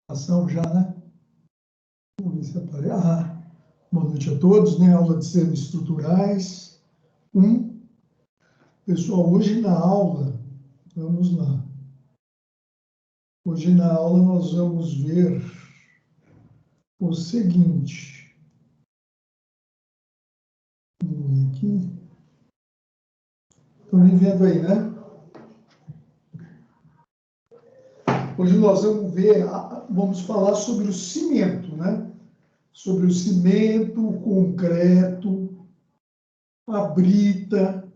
Ação já, né? Vamos ver se aparece. Boa noite a todos, né? Aula de sistemas estruturais 1. Pessoal, hoje na aula, vamos lá. Hoje na aula nós vamos ver o seguinte. Vamos ver aqui. Estão me vendo aí, né? Hoje nós vamos falar sobre o cimento, né? Sobre o cimento, o concreto, a brita,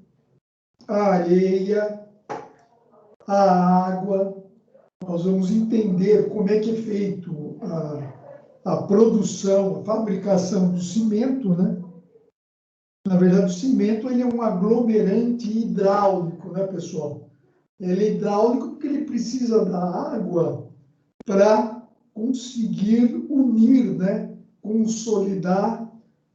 a areia, a água. Nós vamos entender como é que é feito a produção, a fabricação do cimento, né? Na verdade, o cimento ele é um aglomerante hidráulico, né, pessoal? Ele é hidráulico porque ele precisa da água para conseguir unir, né? Consolidar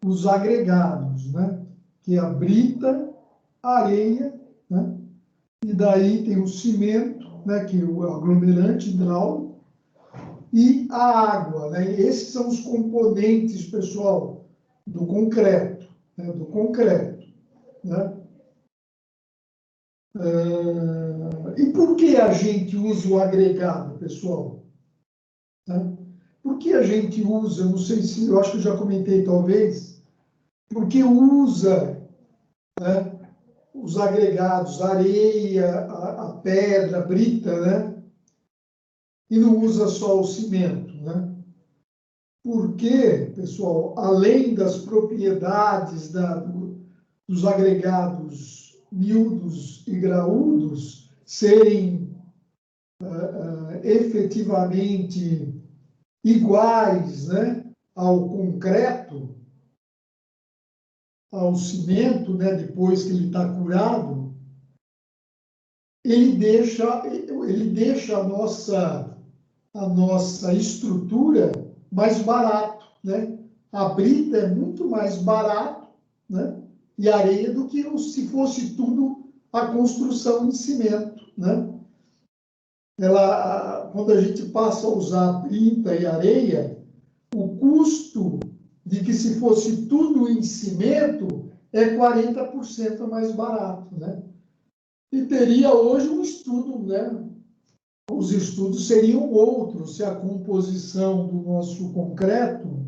os agregados, né? Que é a brita, a areia, né? E daí tem o cimento, né? Que é o aglomerante hidráulico, e a água, né? Esses são os componentes, pessoal, do concreto, né? Do concreto, né? E por que a gente usa o agregado, pessoal? Né? Por que a gente usa, não sei se, eu acho que eu já comentei talvez, porque usa, né, os agregados, a areia, a pedra, a brita, né? E não usa só o cimento, né? Porque, pessoal, além das propriedades dos agregados miúdos e graúdos serem efetivamente iguais, né, ao concreto, ao cimento, né, depois que ele está curado, ele deixa a nossa estrutura mais barato, né? A brita é muito mais barato, né? E areia do que se fosse tudo a construção de cimento, né? Quando a gente passa a usar brita e areia, o custo de que se fosse tudo em cimento é 40% mais barato, né? E teria hoje um estudo, né? Os estudos seriam outros se a composição do nosso concreto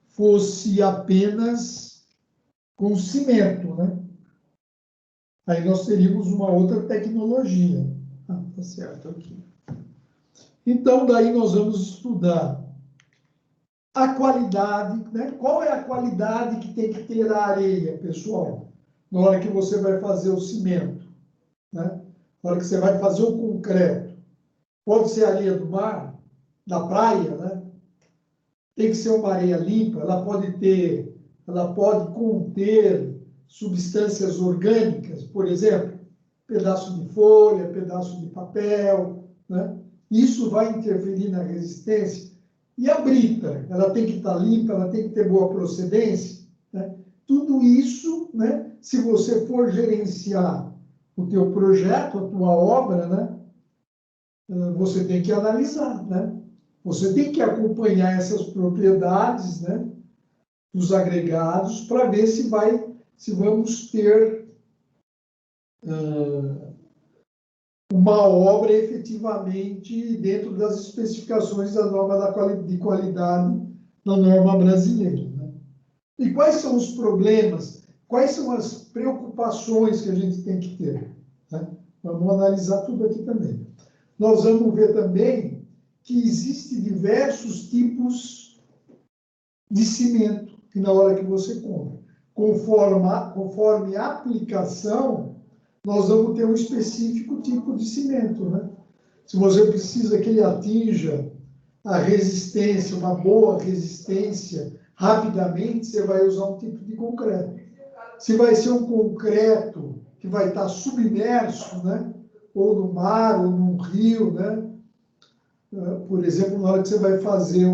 fosse apenas com cimento, né? Aí nós teríamos uma outra tecnologia. Tá certo aqui. Então, daí nós vamos estudar a qualidade, né? Qual é a qualidade que tem que ter a areia, pessoal? Na hora que você vai fazer o cimento, né? Na hora que você vai fazer o concreto. Pode ser areia do mar, da praia, né? Tem que ser uma areia limpa, ela pode conter substâncias orgânicas, por exemplo, pedaço de folha, pedaço de papel, né? Isso vai interferir na resistência. E a brita, ela tem que estar limpa, ela tem que ter boa procedência, né? Tudo isso, né? Se você for gerenciar o teu projeto, a tua obra, né? Você tem que analisar, né? Você tem que acompanhar essas propriedades, né, dos agregados para ver se vamos ter uma obra efetivamente dentro das especificações da norma de qualidade da norma brasileira, né? E quais são os problemas? Quais são as preocupações que a gente tem que ter, né? Vamos analisar tudo aqui também. Nós vamos ver também que existem diversos tipos de cimento que na hora que você compra. Conforme a aplicação, nós vamos ter um específico tipo de cimento, né? Se você precisa que ele atinja a resistência, uma boa resistência, rapidamente, você vai usar um tipo de concreto. Se vai ser um concreto que vai estar submerso, né? Ou no mar, ou num rio, né? Por exemplo, na hora que você vai fazer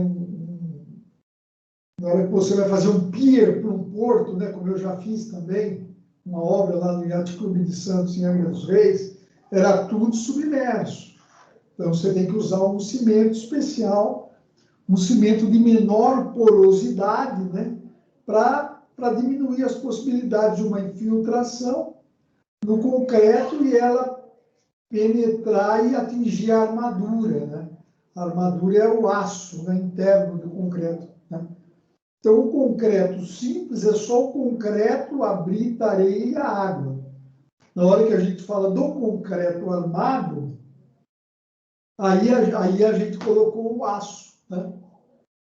na hora que você vai fazer um pier para um porto, né, como eu já fiz também, uma obra lá no Yacht Clube de Santos, em Angra dos Reis, era tudo submerso. Então, você tem que usar um cimento especial, um cimento de menor porosidade, né? Para diminuir as possibilidades de uma infiltração no concreto e ela penetrar e atingir a armadura, né? A armadura é o aço, né, interno do concreto, né? Então, o concreto simples é só o concreto, a brita, a areia e a água. Na hora que a gente fala do concreto armado, aí a gente colocou o aço, né?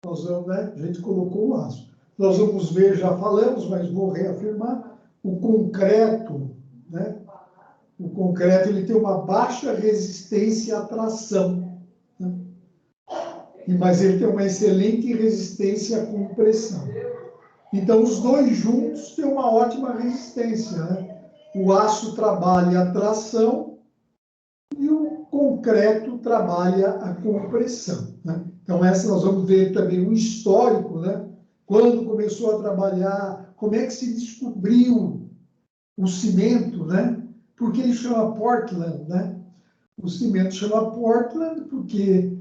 A gente colocou o aço. Nós vamos ver, já falamos, mas vou reafirmar, o concreto, né? O concreto ele tem uma baixa resistência à tração, né? Mas ele tem uma excelente resistência à compressão. Então, os dois juntos têm uma ótima resistência, né? O aço trabalha a tração e o concreto trabalha a compressão, né? Então, essa nós vamos ver também um histórico, né? Quando começou a trabalhar, como é que se descobriu o cimento, né? Por que ele chama Portland, né? O cimento chama Portland porque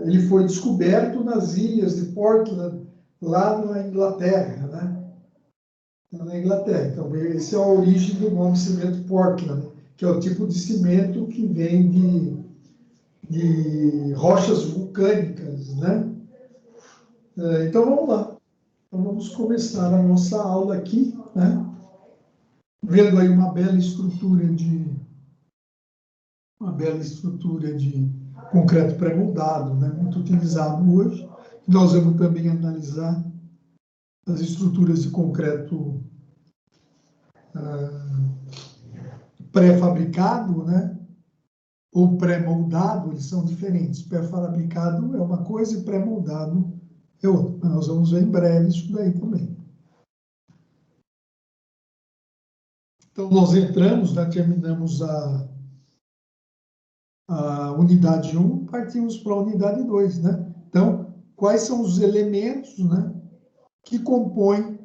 ele foi descoberto nas ilhas de Portland, lá na Inglaterra, né? Na Inglaterra. Então, essa é a origem do nome cimento Portland, que é o tipo de cimento que vem de rochas vulcânicas, né? Então, vamos lá. Então, vamos começar a nossa aula aqui, né? Vendo aí uma bela estrutura de concreto pré-moldado, né? Muito utilizado hoje. Nós vamos também analisar as estruturas de concreto pré-fabricado, né? Ou pré-moldado, eles são diferentes. Pré-fabricado é uma coisa e pré-moldado é outra. Nós vamos ver em breve isso daí também. Então, nós entramos, né? Terminamos a unidade 1, partimos para a unidade 2, né? Então, quais são os elementos, né, que compõem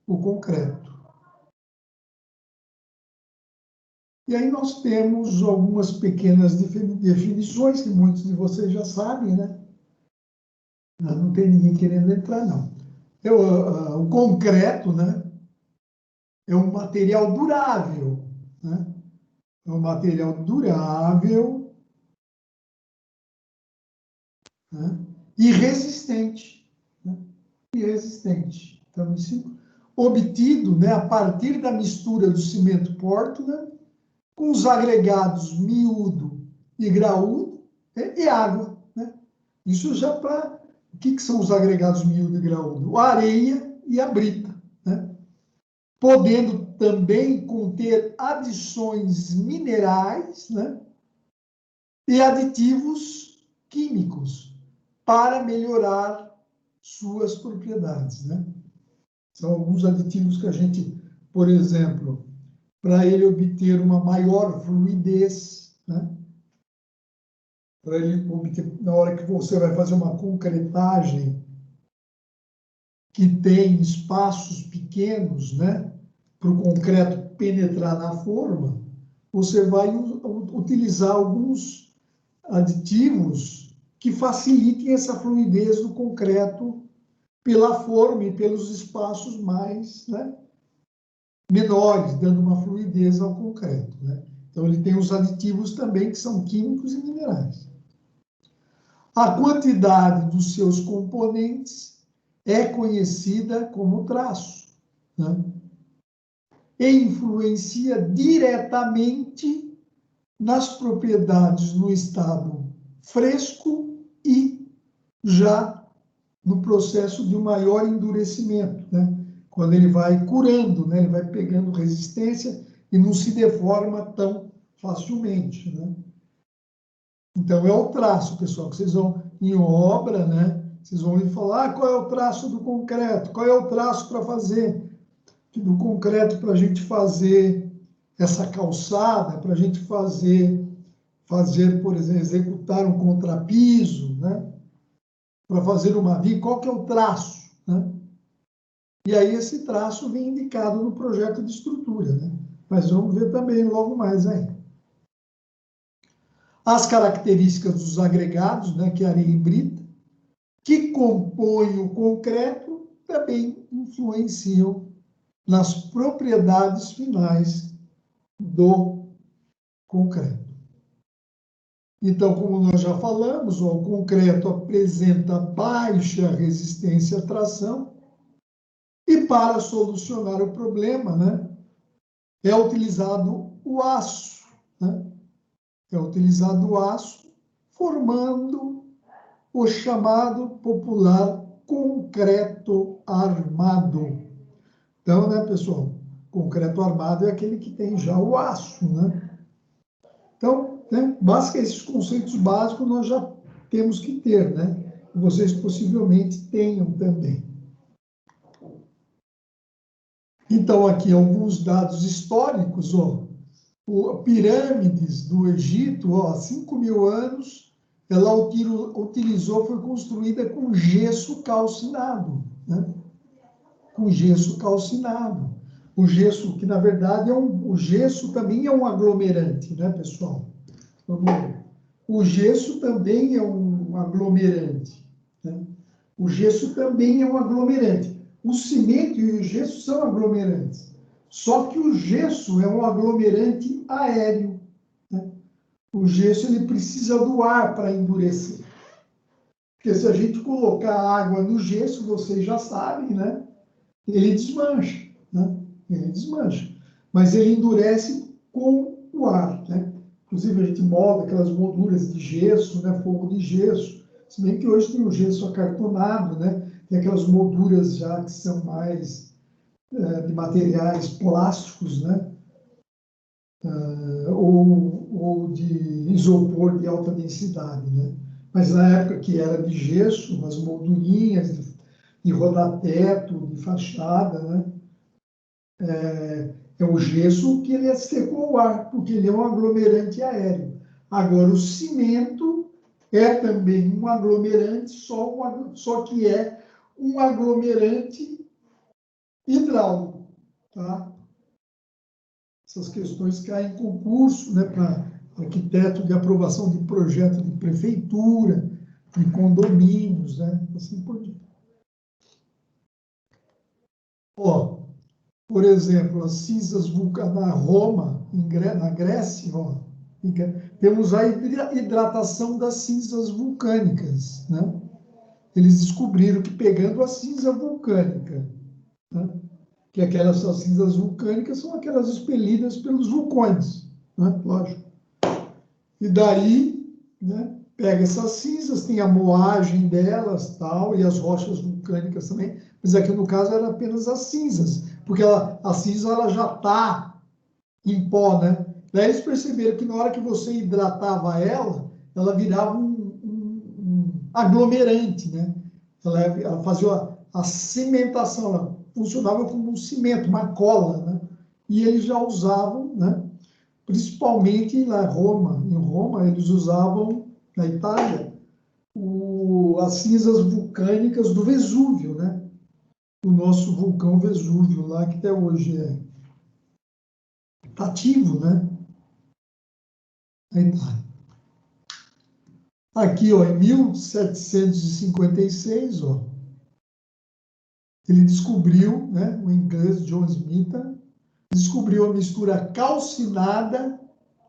o concreto? E aí nós temos algumas pequenas definições que muitos de vocês já sabem, né? Não tem ninguém querendo entrar, não. O concreto, né, é um material durável, né? É um material durável, né, e resistente, né? E resistente. Então, obtido, né, a partir da mistura do cimento Portland com os agregados miúdo e graúdo, né, e água, né? Isso já para... O que são os agregados miúdo e graúdo? A areia e a brita, né? Podendo também conter adições minerais, né, e aditivos químicos para melhorar suas propriedades, né? São alguns aditivos que a gente, por exemplo, para ele obter uma maior fluidez, né? Para ele obter, na hora que você vai fazer uma concretagem que tem espaços pequenos, né, para o concreto penetrar na forma, você vai utilizar alguns aditivos que facilitem essa fluidez do concreto pela forma e pelos espaços mais, né, menores, dando uma fluidez ao concreto, né? Então, ele tem os aditivos também, que são químicos e minerais. A quantidade dos seus componentes é conhecida como traço, né? E influencia diretamente nas propriedades no estado fresco e já no processo de um maior endurecimento, né? Quando ele vai curando, né? Ele vai pegando resistência e não se deforma tão facilmente, né? Então, é o traço, pessoal, que vocês vão em obra, né? Vocês vão me falar qual é o traço do concreto, qual é o traço para fazer do concreto para a gente fazer essa calçada, para a gente fazer, por exemplo, executar um contrapiso, né? Para fazer uma viga, qual que é o traço, né? E aí esse traço vem indicado no projeto de estrutura, né? Mas vamos ver também logo mais aí. As características dos agregados, né, que é areia e brita, que compõem o concreto, também influenciam nas propriedades finais do concreto. Então, como nós já falamos, o concreto apresenta baixa resistência à tração e para solucionar o problema, né, é utilizado o aço, né? É utilizado o aço, formando o chamado popular concreto armado. Então, né, pessoal, concreto armado é aquele que tem já o aço, né? Então, né, basta esses conceitos básicos nós já temos que ter, né? Vocês possivelmente tenham também. Então, aqui alguns dados históricos, ó. Pirâmides do Egito, ó, há 5.000 anos, ela utilizou, foi construída com gesso calcinado, né? Com gesso calcinado. O gesso, que na verdade o gesso também é um aglomerante, né, pessoal? O gesso também é um aglomerante, né? O gesso também é um aglomerante. O cimento e o gesso são aglomerantes. Só que o gesso é um aglomerante aéreo, né? O gesso ele precisa do ar para endurecer. Porque se a gente colocar água no gesso, vocês já sabem, né? Ele desmancha, né? Ele desmancha. Mas ele endurece com o ar, né? Inclusive, a gente molda aquelas molduras de gesso, né? Fogo de gesso. Se bem que hoje tem o gesso acartonado, né? Tem aquelas molduras já que são mais de materiais plásticos, né? Ou de isopor de alta densidade, né? Mas na época que era de gesso, as moldurinhas de rodateto, de fachada, né? É o gesso que ele secou o ar, porque ele é um aglomerante aéreo. Agora, o cimento é também um aglomerante, só que é um aglomerante hidráulico, tá? Essas questões caem em concurso, né, para arquiteto de aprovação de projeto de prefeitura, de condomínios, né, assim por diante. Ó, por exemplo, as cinzas vulcânicas na Roma, na Grécia, ó, temos a hidratação das cinzas vulcânicas, né? Eles descobriram que pegando a cinza vulcânica, né, que aquelas cinzas vulcânicas são aquelas expelidas pelos vulcões, né? Lógico. E daí, né, pega essas cinzas, tem a moagem delas, tal, e as rochas vulcânicas também, mas aqui no caso era apenas as cinzas, porque a cinza ela já está em pó, né? Daí eles perceberam que na hora que você hidratava ela virava um aglomerante, né? Ela fazia a cimentação, ela funcionava como um cimento, uma cola, né? E eles já usavam, né? Principalmente em Roma, eles usavam, na Itália, as cinzas vulcânicas do Vesúvio, né? O nosso vulcão Vesúvio lá, que até hoje é ativo, né? Na Itália. Aqui, ó, em 1756, ó, ele descobriu, né, o inglês John Smith, descobriu a mistura calcinada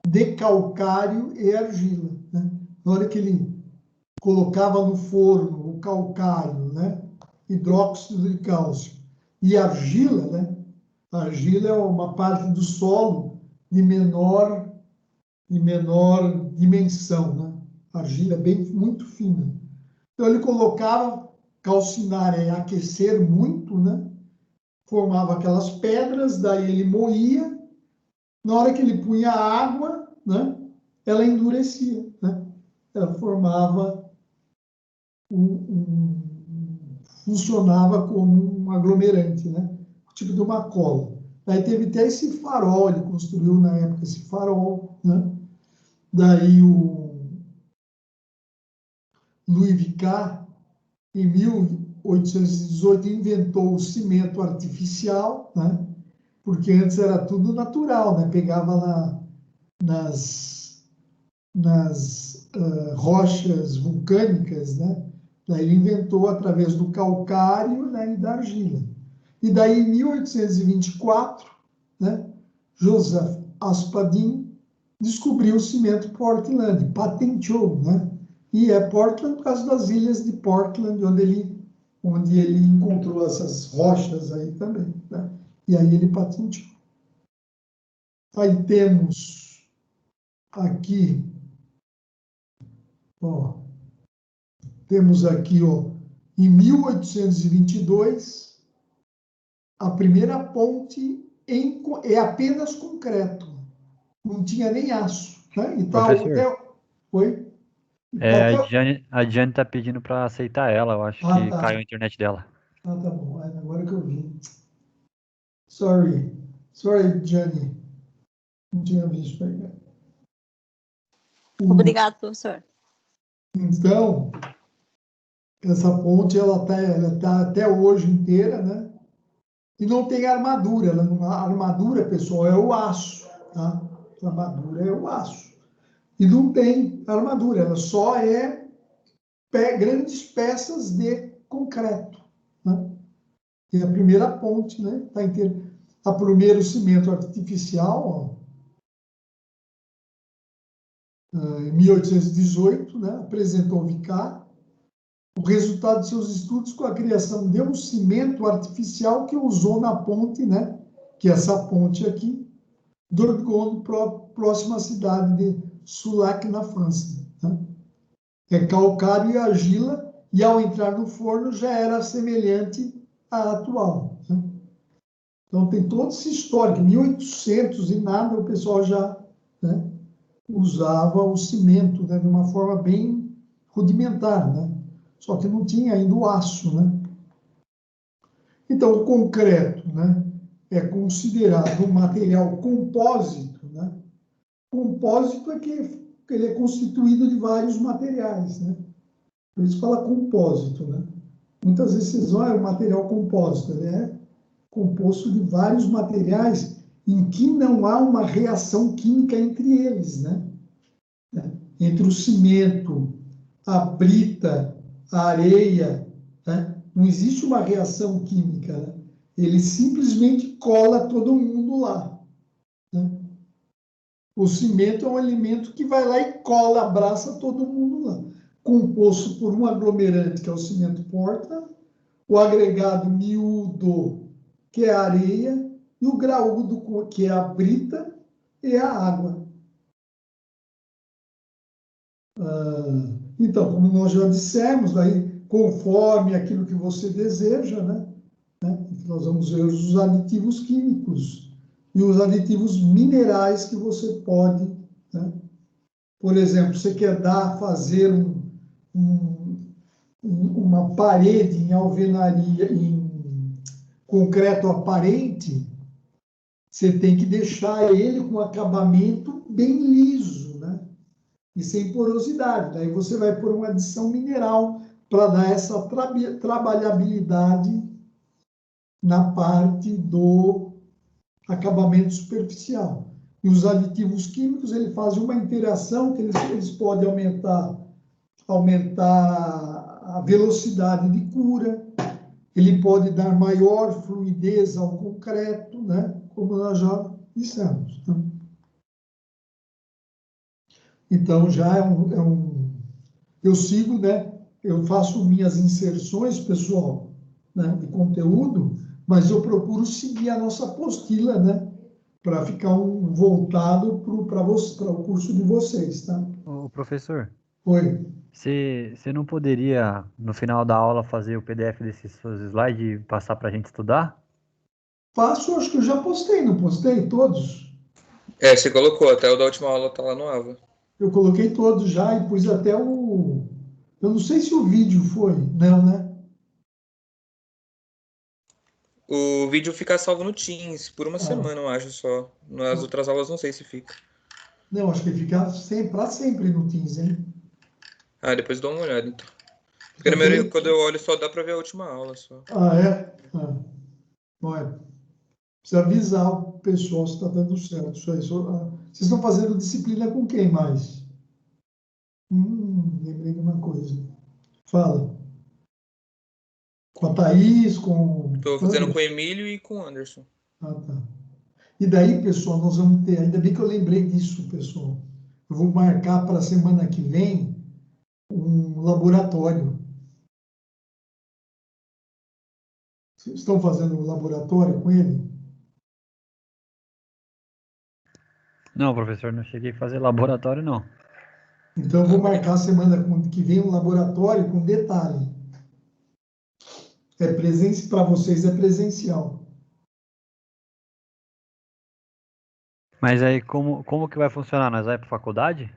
de calcário e argila, né? Na hora que ele colocava no forno o calcário, né, hidróxido de cálcio e argila, né? A argila é uma parte do solo de menor dimensão, né? A argila é muito fina. Então ele colocava, calcinar é aquecer muito, né? Formava aquelas pedras, daí ele moía. Na hora que ele punha água, né, ela endurecia, né? Ela formava funcionava como um aglomerante, né? Tipo de uma cola. Daí teve até esse farol, ele construiu na época esse farol, né? Daí o Louis Vicat, em 1818, inventou o cimento artificial, né? Porque antes era tudo natural, né? Pegava nas nas rochas vulcânicas, né? Daí ele inventou através do calcário, né, e da argila. E daí, em 1824, né, Joseph Aspadin descobriu o cimento Portland, patenteou, né? E é Portland por causa das ilhas de Portland, onde ele encontrou essas rochas aí também, né? E aí ele patenteou. Aí temos aqui, ó, temos aqui, ó, em 1822, a primeira ponte é apenas concreto, não tinha nem aço, né? E tal, Professor, até foi. E tá até, a Diane tá pedindo para aceitar ela. Eu acho ah, que tá. caiu a internet dela. Ah, tá bom. Agora que eu vi. Sorry, Johnny. Não tinha visto aí. Obrigado, professor. Então, essa ponte ela tá até hoje inteira, né? E não tem armadura. A armadura, pessoal, é o aço, tá? A armadura é o aço. E não tem armadura, ela só é grandes peças de concreto, né? E a primeira ponte, né? Tá inteira. A primeiro cimento artificial, ó, em 1818, né? Apresentou Vicar o resultado de seus estudos com a criação de um cimento artificial que usou na ponte, né? Que é essa ponte aqui, Dordogne, próxima à cidade de Soulac, na França, né? É calcário e argila, e ao entrar no forno já era semelhante à atual, né? Então tem todo esse histórico, 1800 e nada, o pessoal já, né, usava o cimento, né, de uma forma bem rudimentar, né? Só que não tinha ainda o aço, né? Então, o concreto, né, é considerado um material compósito, né? Compósito é que ele é constituído de vários materiais, né? Por isso fala compósito, né? Muitas vezes vocês vão, é um material compósito, ele é composto de vários materiais em que não há uma reação química entre eles, né? Entre o cimento, a brita, a areia, né? Não existe uma reação química, né? Ele simplesmente cola todo mundo lá, né? O cimento é um elemento que vai lá e cola, abraça todo mundo lá. Composto por um aglomerante, que é o cimento Portland, o agregado miúdo, que é a areia, e o graúdo, que é a brita e a água. Então, como nós já dissemos, aí, conforme aquilo que você deseja, né? Nós vamos ver os aditivos químicos e os aditivos minerais que você pode, né? Por exemplo, você quer fazer uma parede em alvenaria, em concreto aparente, você tem que deixar ele com acabamento bem liso, né? E sem porosidade. Daí você vai por uma adição mineral para dar essa trabalhabilidade na parte do acabamento superficial. E os aditivos químicos, ele fazem uma interação que eles podem aumentar a velocidade de cura, ele pode dar maior fluidez ao concreto, né? Como nós já dissemos, né? Então, já eu sigo, né? Eu faço minhas inserções, pessoal, né, de conteúdo, mas eu procuro seguir a nossa apostila, né? Para ficar voltado para o curso de vocês, tá? Ô, professor, Oi. você não poderia, no final da aula, fazer o PDF desses seus slides e passar para a gente estudar? Faço, acho que eu já postei, não postei todos? Você colocou, até o da última aula tá lá no Ava. Eu coloquei todos já e pus até o... Eu não sei se o vídeo foi, não, né? O vídeo fica salvo no Teams por uma Ah, semana, eu acho só. Nas outras aulas não sei se fica. não, acho que fica para sempre no Teams, hein? Depois dou uma olhada então. Porque Fica quando eu olho só dá pra ver a última aula só. É? Ah, bom, precisa avisar o pessoal se está dando certo. Vocês estão fazendo disciplina com quem mais? lembrei de uma coisa. Fala. Com a Thaís, com Estou fazendo com o Emílio e com o Anderson. Ah, tá. E daí, pessoal, nós vamos ter, ainda bem que eu lembrei disso, pessoal. Eu vou marcar para a semana que vem um laboratório. Vocês estão fazendo um laboratório com ele? Não, professor, não cheguei a fazer laboratório, não. Então, eu vou marcar a semana que vem um laboratório com detalhe. Para vocês é presencial. Mas aí, como que vai funcionar? Nós vamos para faculdade?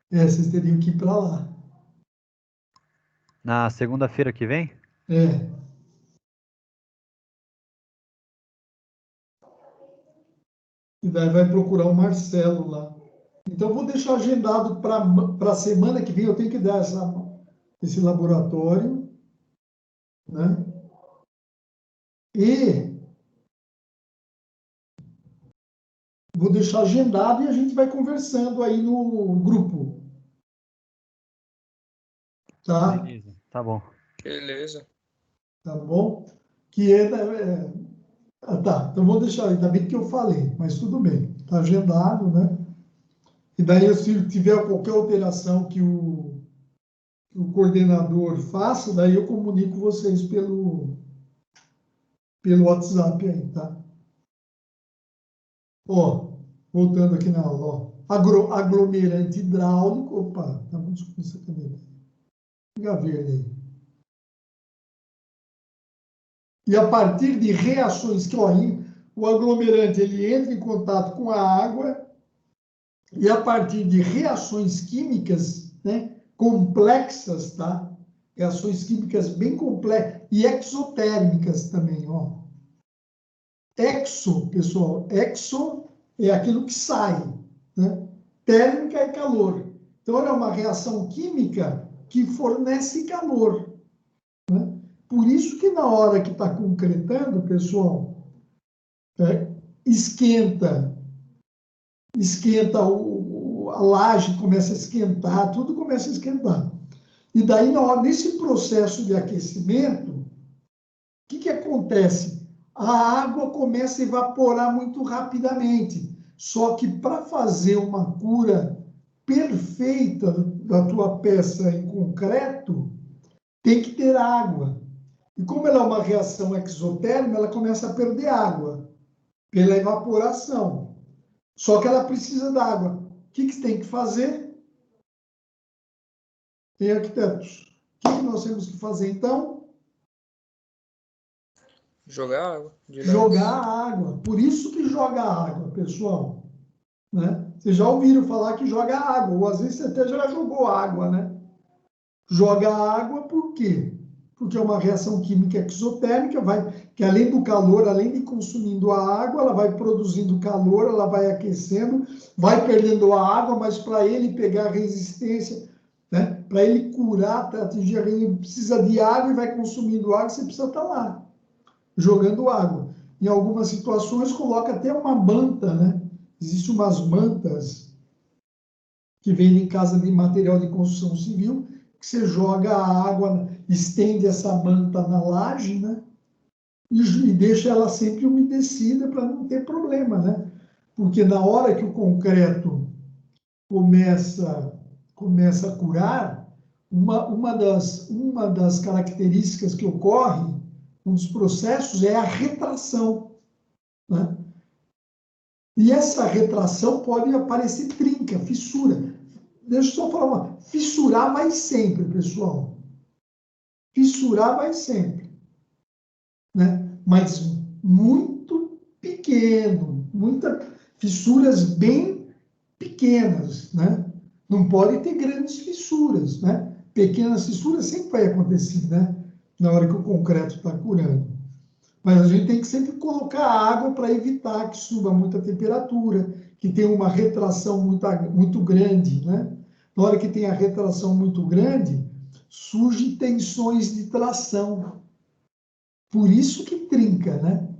Vocês teriam que ir para lá. Na segunda-feira que vem? É. E daí vai procurar o Marcelo lá. Então, vou deixar agendado para a semana que vem. Eu tenho que dar esse laboratório, né? E vou deixar agendado e a gente vai conversando aí no grupo. Tá? Beleza, tá bom. Beleza. Tá bom? Que tá, então vou deixar, ainda bem que eu falei, mas tudo bem. Tá agendado, né? E daí, se tiver qualquer alteração que o coordenador faça, daí eu comunico vocês pelo WhatsApp aí, tá? Ó, voltando aqui na aula, ó. Aglomerante hidráulico, opa, tá muito escuro essa caneta. Fica verde aí. E a partir de reações que, ó, o aglomerante ele entra em contato com a água e a partir de reações químicas, né, complexas, tá? Reações químicas bem complexas e exotérmicas também, ó. Exo, pessoal, exo é aquilo que sai, né? Térmica é calor. Então, é uma reação química que fornece calor, né? Por isso que na hora que está concretando, pessoal, esquenta a laje, começa a esquentar, tudo começa a esquentar. E daí, nesse processo de aquecimento, o que acontece? A água começa a evaporar muito rapidamente. Só que para fazer uma cura perfeita da tua peça em concreto, tem que ter água. E como ela é uma reação exotérmica, ela começa a perder água pela evaporação. Só que ela precisa da água. O que tem que fazer? Tem arquitetos. O que nós temos que fazer, então? Jogar água. Jogar água. Por isso que joga água, pessoal. Né? Vocês já ouviram falar que joga água, ou às vezes você até já jogou água, né? Joga água por quê? Porque é uma reação química exotérmica, que além do calor, além de consumindo a água, ela vai produzindo calor, ela vai aquecendo, vai perdendo a água, mas para ele pegar resistência, né? Para ele curar, para atingir ele precisa de água e vai consumindo água, você precisa estar lá, jogando água. Em algumas situações, coloca até uma manta, né? Existem umas mantas que vendem em casa de material de construção civil, que você joga a água, estende essa manta na laje, né? E deixa ela sempre umedecida para não ter problema, né? Porque na hora que o concreto começa a curar, uma das características que ocorre, um dos processos é a retração, né? E essa retração pode aparecer trinca, fissura. Deixa eu só falar fissurar vai sempre, pessoal. Fissurar vai sempre, né? Mas muito pequeno, fissuras bem pequenas, né? Não pode ter grandes fissuras, né? Pequenas fissuras sempre vai acontecer, né? Na hora que o concreto está curando. Mas a gente tem que sempre colocar água para evitar que suba muita temperatura, que tenha uma retração muito grande, né? Na hora que tem a retração muito grande, surgem tensões de tração. Por isso que trinca, né?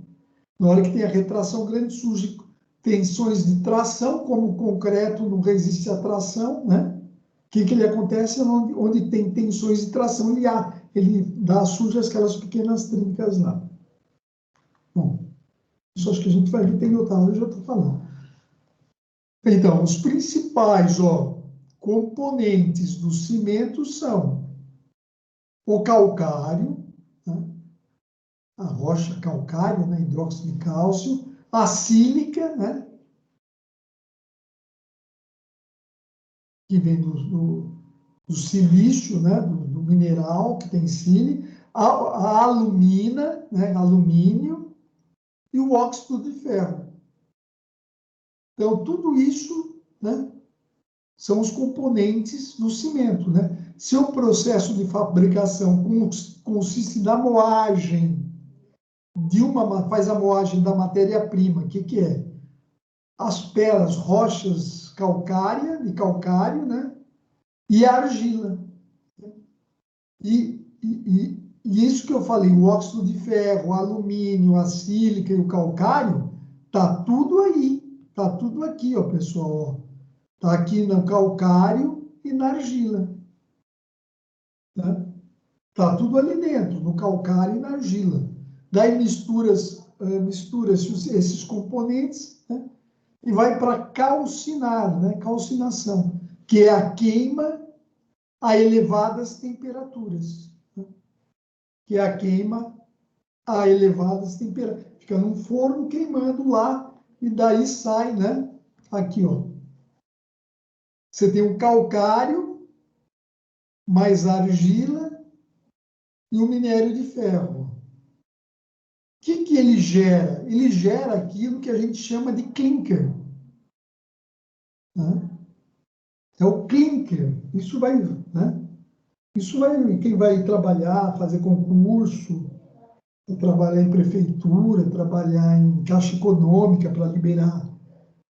Na hora que tem a retração grande, surgem tensões de tração, como o concreto não resiste à tração, né? que ele acontece? Onde tem tensões de tração, ele surge aquelas pequenas trincas lá. Bom, isso acho que a gente vai ver, tem outra aula, eu já estou falando. Então, os principais componentes do cimento são o calcário, né? A rocha calcária, né? Hidróxido de cálcio, a sílica, né? Que vem do silício, né? Do mineral que tem sílica, a alumina, né? Alumínio, e o óxido de ferro. Então, tudo isso, né? São os componentes do cimento, né? Se o processo de fabricação consiste na moagem faz a moagem da matéria-prima, o que é? As pedras, rochas de calcário, né? E a argila. E isso que eu falei, o óxido de ferro, o alumínio, a sílica e o calcário, tá tudo aí, tá tudo aqui, ó, pessoal, ó. Tá aqui no calcário e na argila. Né? Tá tudo ali dentro, no calcário e na argila. Daí mistura-se esses componentes, né? E vai para calcinar, né? Calcinação, que é a queima a elevadas temperaturas. Né? Que é a queima a elevadas temperaturas. Fica num forno queimando lá e daí sai, né? Aqui, ó. Você tem o calcário mais a argila e o minério de ferro. O que ele gera? Ele gera aquilo que a gente chama de clinker. Né? É o clinker. Isso vai, né? Isso vai, quem vai trabalhar, fazer concurso, trabalhar em prefeitura, trabalhar em caixa econômica para liberar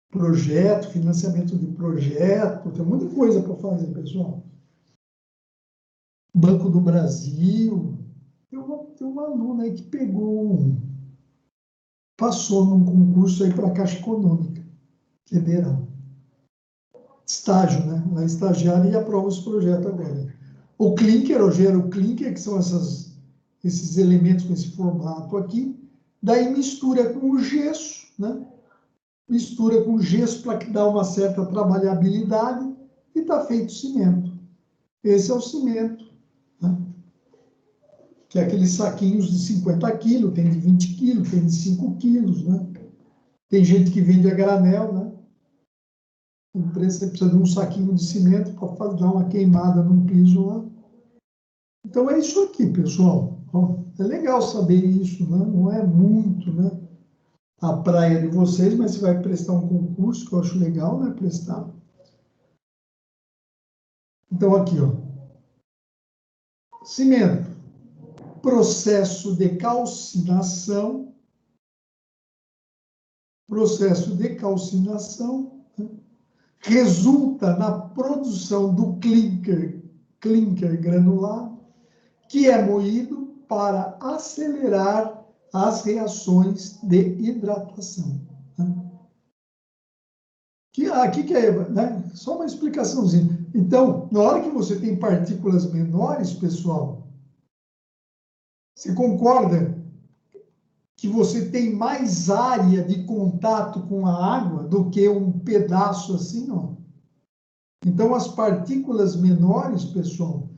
projeto, financiamento de projeto, tem muita coisa para fazer, pessoal. Banco do Brasil. Tem uma aluna aí que passou num concurso aí para a Caixa Econômica Federal. Estágio, né? Ela é estagiária e aprova os projetos agora. O clinker, eu gero o clinker, que são esses elementos com esse formato aqui, daí mistura com o gesso, né? Mistura com o gesso para que dá uma certa trabalhabilidade e está feito o cimento. Esse é o cimento, né? Que é aqueles saquinhos de 50 quilos, tem de 20 quilos, tem de 5 quilos, né? Tem gente que vende a granel, né? A empresa precisa de um saquinho de cimento para dar uma queimada num piso lá. Então é isso aqui, pessoal. É legal saber isso, né? Não é muito, né? A praia de vocês, mas você vai prestar um concurso, que eu acho legal, né? Prestar. Então aqui, ó. Cimento. Processo de calcinação. Processo de calcinação, né? Resulta na produção do clinker granular, que é moído para acelerar as reações de hidratação. Né? Aqui que é, né? Só uma explicaçãozinha. Então, na hora que você tem partículas menores, pessoal, você concorda que você tem mais área de contato com a água do que um pedaço assim, ó? Então, as partículas menores, pessoal,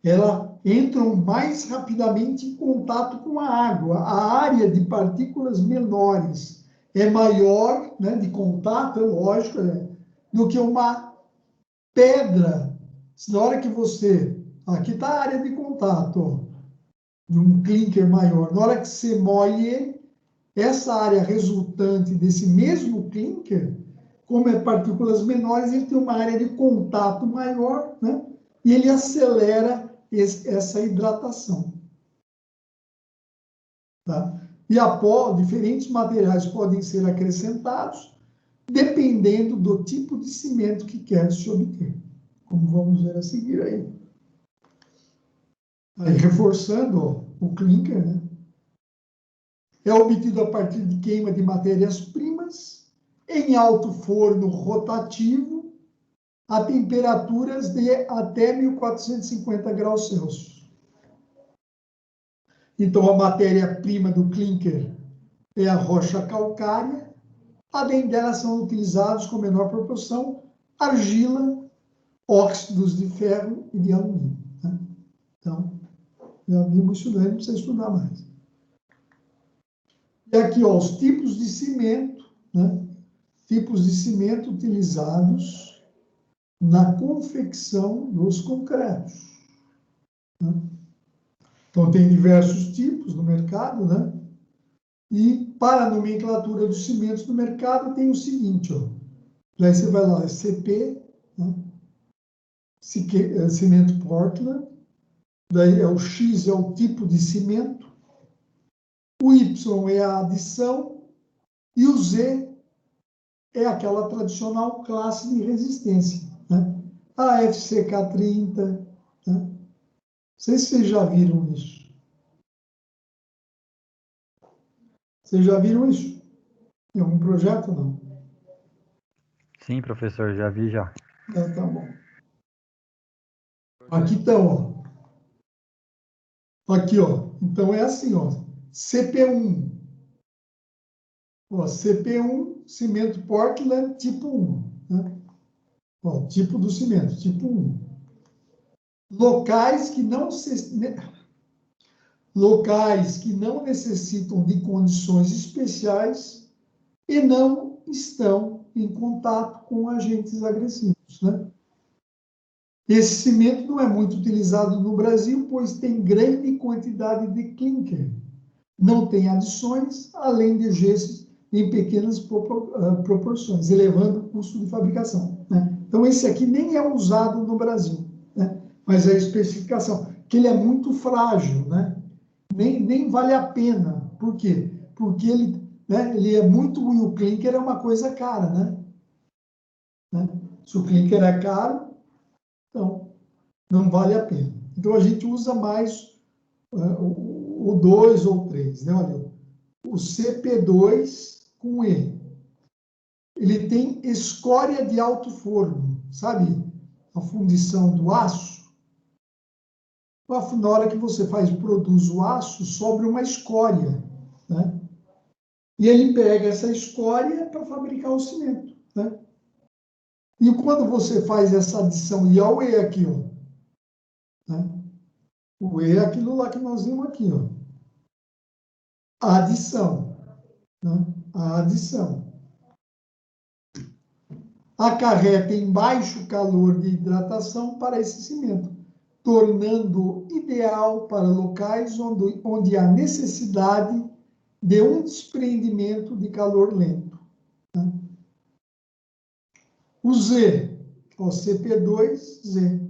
elas entram mais rapidamente em contato com a água. A área de partículas menores é maior, né, de contato, é lógico, né, do que uma pedra. Na hora que você... Aqui está a área de contato, ó, de um clinker maior. Na hora que você moe ele, essa área resultante desse mesmo clinker, como é partículas menores, ele tem uma área de contato maior, né? E ele acelera essa hidratação. Tá? E diferentes materiais podem ser acrescentados, dependendo do tipo de cimento que quer se obter. Como vamos ver a seguir aí. Aí reforçando, ó, o clinker, né? É obtido a partir de queima de matérias-primas em alto forno rotativo, a temperaturas de até 1450 graus Celsius. Então, a matéria-prima do clinker é a rocha calcária. Além dela, são utilizados com menor proporção argila, óxidos de ferro e de alumínio. Né? Então, já vimos isso daí, não precisa estudar mais. E aqui, ó, os tipos de cimento, né? Tipos de cimento utilizados na confecção dos concretos. Né? Então, tem diversos tipos no mercado, né? E para a nomenclatura dos cimentos no mercado tem o seguinte, ó. Daí você vai lá, CP, né? Cimento Portland, daí o X é o tipo de cimento, o Y é a adição e o Z é aquela tradicional classe de resistência, né? A FCK30, né? Não sei se vocês já viram isso. Vocês já viram isso? Em algum projeto, não? Sim, professor, já vi já. Tá bom. Aqui então, ó. Aqui, ó. Então é assim, ó. CP1. Ó, CP1, cimento Portland tipo 1. Né? Ó, tipo do cimento, tipo 1. Locais que não necessitam de condições especiais e não estão em contato com agentes agressivos, né? Esse cimento não é muito utilizado no Brasil, pois tem grande quantidade de clinker. Não tem adições, além de gessos em pequenas proporções, elevando o custo de fabricação, né? Então, esse aqui nem é usado no Brasil, né? Mas é a especificação, que ele é muito frágil, né? Nem vale a pena. Por quê? Porque ele é muito ruim. O clinker é uma coisa cara, né? Se o clinker é caro, então não vale a pena. Então a gente usa mais o 2 ou 3, né? Olha, o CP2 com E. Ele tem escória de alto forno, sabe? A fundição do aço. Na hora que você produz o aço, sobra uma escória, né? E ele pega essa escória para fabricar o cimento, né? E quando você faz essa adição, e olha o E aqui, ó, né? O E é aquilo lá que nós vimos aqui, ó. A adição, né? A adição. Acarreta em baixo calor de hidratação para esse cimento, tornando ideal para locais onde há necessidade de um desprendimento de calor lento, né? O Z, o CP2Z,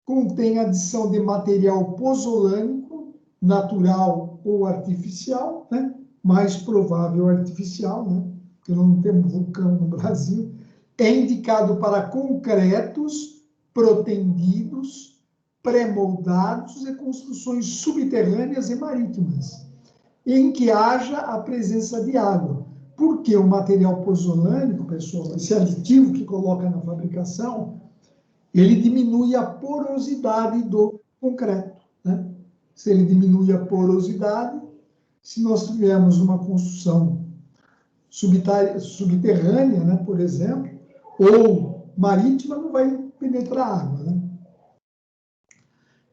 contém adição de material pozolânico, natural ou artificial, né? Mais provável artificial, né? Porque não temos vulcão no Brasil. É indicado para concretos protendidos, pré-moldados e construções subterrâneas e marítimas, em que haja a presença de água. Porque o material pozolânico, pessoal, esse aditivo que coloca na fabricação, ele diminui a porosidade do concreto, né? Se ele diminui a porosidade, se nós tivermos uma construção subterrânea, né, por exemplo, ou marítima, não vai penetrar água, né?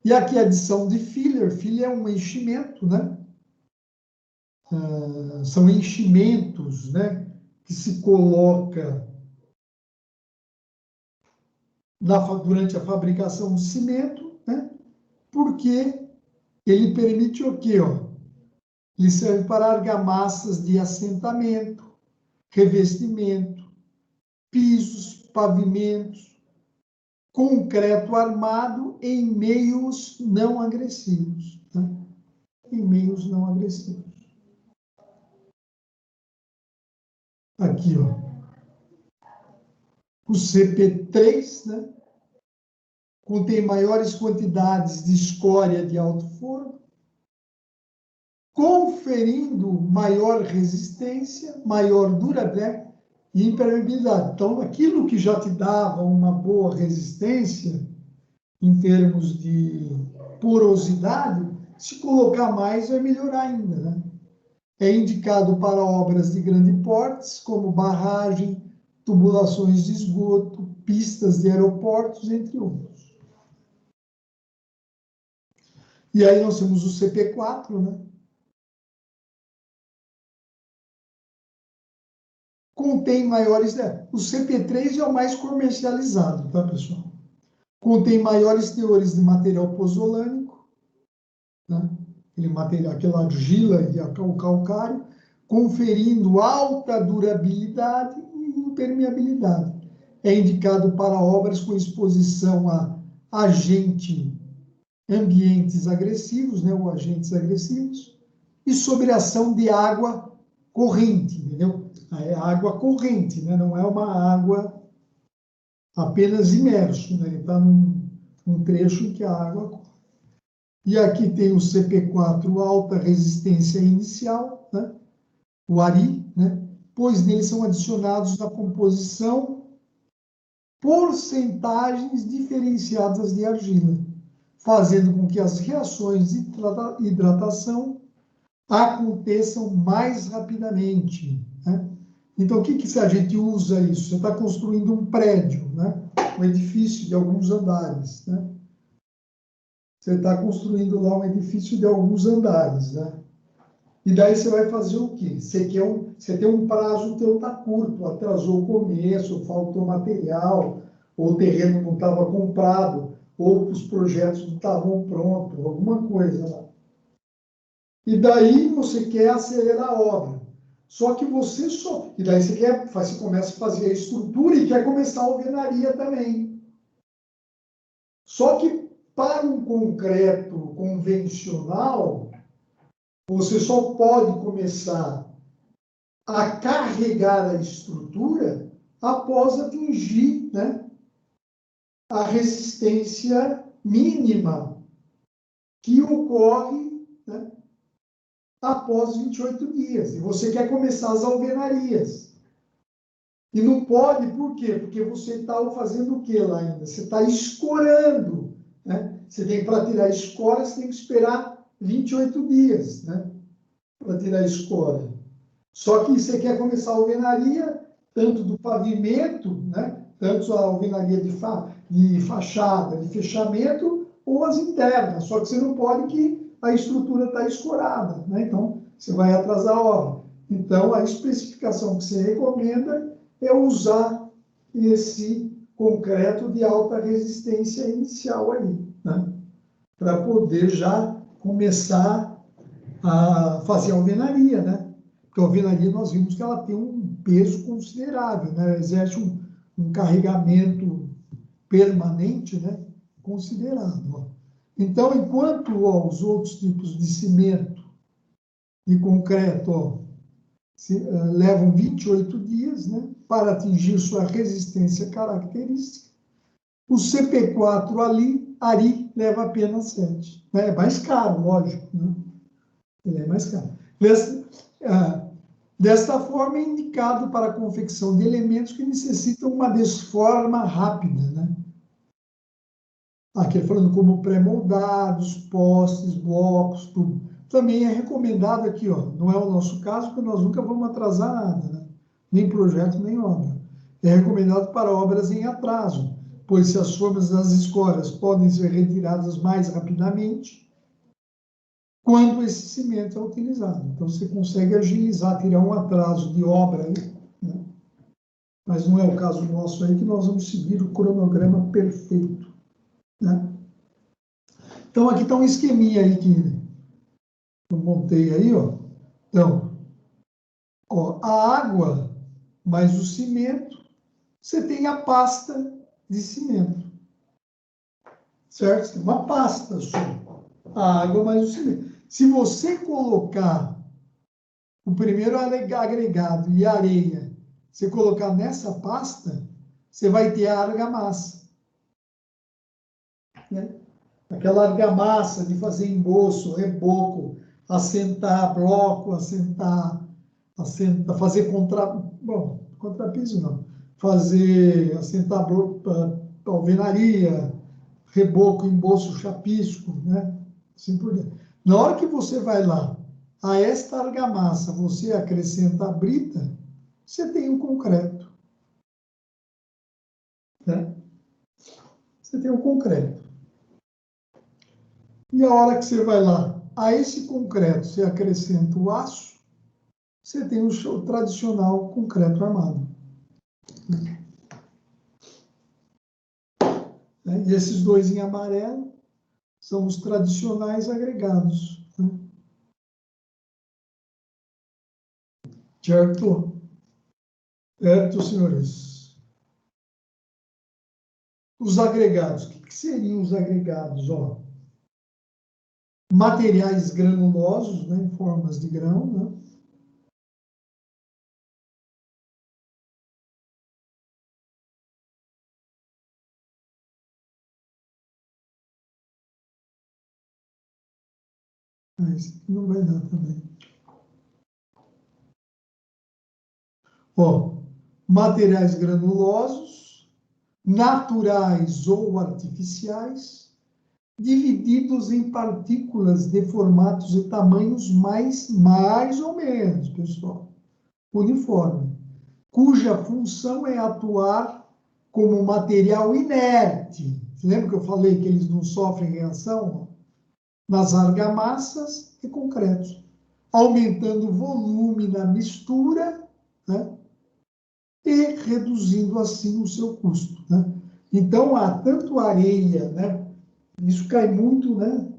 E aqui a adição de filler. Filler é um enchimento, né? São enchimentos, né, que se coloca durante a fabricação do cimento, né? Porque ele permite o quê? Ó? Ele serve para argamassas de assentamento, revestimento, pisos, pavimentos, concreto armado em meios não agressivos, né? Em meios não agressivos. Aqui, ó. O CP3, né? Contém maiores quantidades de escória de alto forno, conferindo maior resistência, maior durabilidade. e impermeabilidade. Então, aquilo que já te dava uma boa resistência, em termos de porosidade, se colocar mais vai melhorar ainda, né? É indicado para obras de grande porte, como barragem, tubulações de esgoto, pistas de aeroportos, entre outros. E aí nós temos o CP4, né? Contém maiores... O CP3 é o mais comercializado, tá, pessoal? Contém maiores teores de material pozolânico, né? Aquela argila e o calcário, conferindo alta durabilidade e impermeabilidade. É indicado para obras com exposição a ambientes agressivos, né, ou agentes agressivos, e sobre ação de água corrente, entendeu? É água corrente, né? Não é uma água apenas imerso, né? Ele está num trecho em que a água corre. E aqui tem o CP4, alta resistência inicial, né? O ARI, né? Pois neles são adicionados na composição porcentagens diferenciadas de argila, fazendo com que as reações de hidratação aconteçam mais rapidamente, né? Então, o que se a gente usa isso? Você está construindo um prédio, né? Um edifício de alguns andares, né? Você está construindo lá um edifício de alguns andares, né? E daí você vai fazer o quê? Você tem um prazo, o teu está curto, atrasou o começo, faltou material, ou o terreno não estava comprado, ou os projetos não estavam prontos, alguma coisa lá. E daí você quer acelerar a obra. Só que você só... E daí você começa a fazer a estrutura e quer começar a alvenaria também. Só que para um concreto convencional, você só pode começar a carregar a estrutura após atingir, né, a resistência mínima que ocorre, né, após 28 dias. E você quer começar as alvenarias. E não pode, por quê? Porque você está fazendo o que lá ainda? Você está escorando, né? Você tem para tirar a escora, você tem que esperar 28 dias, né? Para tirar a escora. Só que você quer começar a alvenaria, tanto do pavimento, né? Tanto a alvenaria de fachada, de fechamento, ou as internas. Só que você não pode que a estrutura está escorada, né? Então, você vai atrasar a obra. Então, a especificação que você recomenda é usar esse concreto de alta resistência inicial aí, né? Para poder já começar a fazer a alvenaria, né? Porque a alvenaria nós vimos que ela tem um peso considerável, né? Ela exerce um carregamento permanente, né? Considerável. Ó. Então, enquanto os outros tipos de cimento e concreto, ó, levam 28 dias, né, para atingir sua resistência característica, o CP4 ARI leva apenas 7. Né? É mais caro, lógico. Né? Ele é mais caro. Desta forma, é indicado para a confecção de elementos que necessitam uma desforma rápida. Né? Aqui falando como pré-moldados, postes, blocos, tudo. Também é recomendado aqui, ó, não é o nosso caso, porque nós nunca vamos atrasar nada, né? Nem projeto, nem obra. É recomendado para obras em atraso, pois se as formas das escoras podem ser retiradas mais rapidamente quando esse cimento é utilizado. Então, você consegue agilizar, tirar um atraso de obra aí, né? Mas não é o caso nosso aí, que nós vamos seguir o cronograma perfeito, né? Então, aqui está um esqueminha aí que eu montei aí, ó. Então, ó, a água mais o cimento, você tem a pasta de cimento. Certo? Você tem uma pasta só. A água mais o cimento. Se você colocar o primeiro agregado e a areia, você colocar nessa pasta, você vai ter a argamassa. Né? Aquela argamassa de fazer emboço, reboco, assentar bloco, assentar, fazer contrapiso não. Fazer, assentar alvenaria, reboco, embolso, chapisco, né? Assim por diante. Na hora que você vai lá, a esta argamassa, você acrescenta a brita, você tem o concreto. Né? Você tem o concreto. E a hora que você vai lá, a esse concreto, você acrescenta o aço, você tem o tradicional concreto armado. Né? E esses dois em amarelo são os tradicionais agregados. Né? Certo? Certo, senhores? Os agregados. O que seriam os agregados? Ó, materiais granulosos, né, em formas de grão, né? Esse aqui não vai dar também. Ó, materiais granulosos, naturais ou artificiais, divididos em partículas de formatos e tamanhos mais ou menos, pessoal, uniforme, cuja função é atuar como material inerte. Você lembra que eu falei que eles não sofrem reação? Nas argamassas e concretos, aumentando o volume na mistura, né? E reduzindo assim o seu custo. Né? Então, há tanto areia, né? Isso cai muito, né,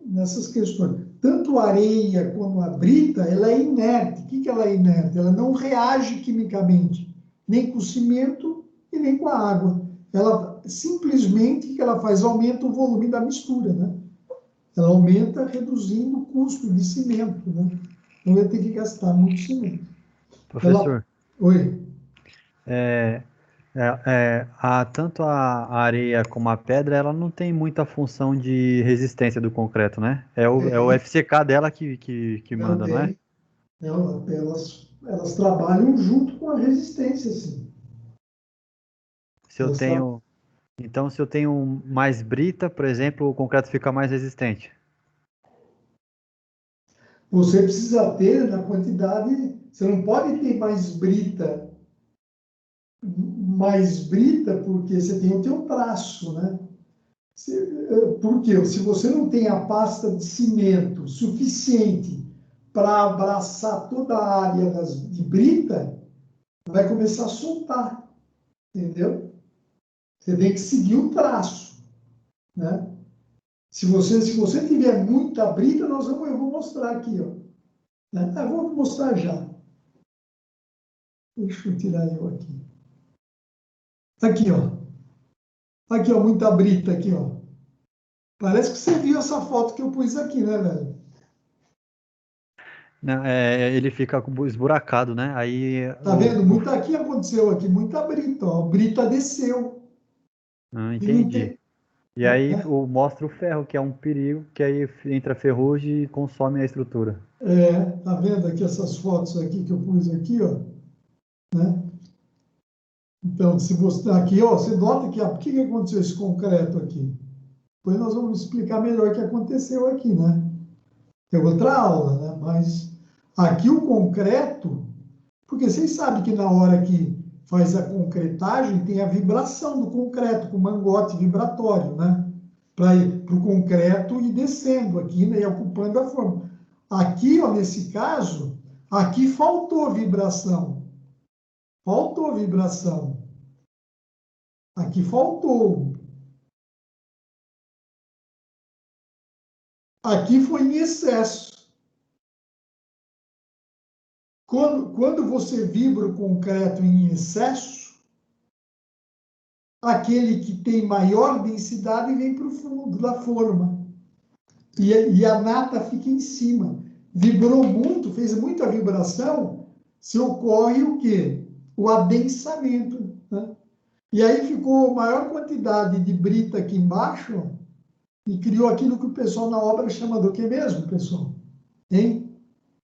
nessas questões. Tanto a areia como a brita, ela é inerte. O que ela é inerte? Ela não reage quimicamente, nem com o cimento e nem com a água. Ela simplesmente, o que ela faz? Aumenta o volume da mistura, né? Ela aumenta reduzindo o custo de cimento, né? Não ia ter que gastar muito cimento. Professor, Oi. tanto a areia como a pedra, ela não tem muita função de resistência do concreto, né? É o FCK dela que Não manda, não é? tem. Não, elas trabalham junto com a resistência, sim. Se eu tenho, então, se eu tenho mais brita, por exemplo, o concreto fica mais resistente. Você precisa ter na quantidade, você não pode ter mais brita, porque você tem o teu traço, né? Por quê? Se você não tem a pasta de cimento suficiente para abraçar toda a área de brita, vai começar a soltar, entendeu? Você tem que seguir o traço, né? Se você tiver muita brita, eu vou mostrar aqui, ó. Né? Eu vou mostrar já. Deixa eu tirar eu aqui. Aqui, ó. Aqui, ó, muita brita aqui, ó. Parece que você viu essa foto que eu pus aqui, né, velho? Não, ele fica esburacado, né? Aí Tá vendo? Muita aqui aconteceu aqui, muita brita, ó. Brita desceu. E não entendi. tem, E aí né? mostra o ferro, que é um perigo, que aí entra ferrugem e consome a estrutura. Tá vendo aqui essas fotos aqui que eu pus aqui, ó, né? Então, se você aqui, ó, você nota que por que aconteceu esse concreto aqui? Depois nós vamos explicar melhor o que aconteceu aqui, né? É outra aula, né? Mas aqui o concreto, porque vocês sabem que na hora que faz a concretagem tem a vibração do concreto, com o mangote vibratório, né? Para o concreto ir descendo aqui, né? E ocupando a forma. Aqui, ó, nesse caso, aqui faltou vibração. Faltou vibração. Aqui faltou. Aqui foi em excesso. Quando você vibra o concreto em excesso, aquele que tem maior densidade vem para o fundo da forma. E a nata fica em cima. Vibrou muito, fez muita vibração, se ocorre o quê? O adensamento. Né? E aí ficou maior quantidade de brita aqui embaixo e criou aquilo que o pessoal na obra chama do que mesmo, pessoal? Hein?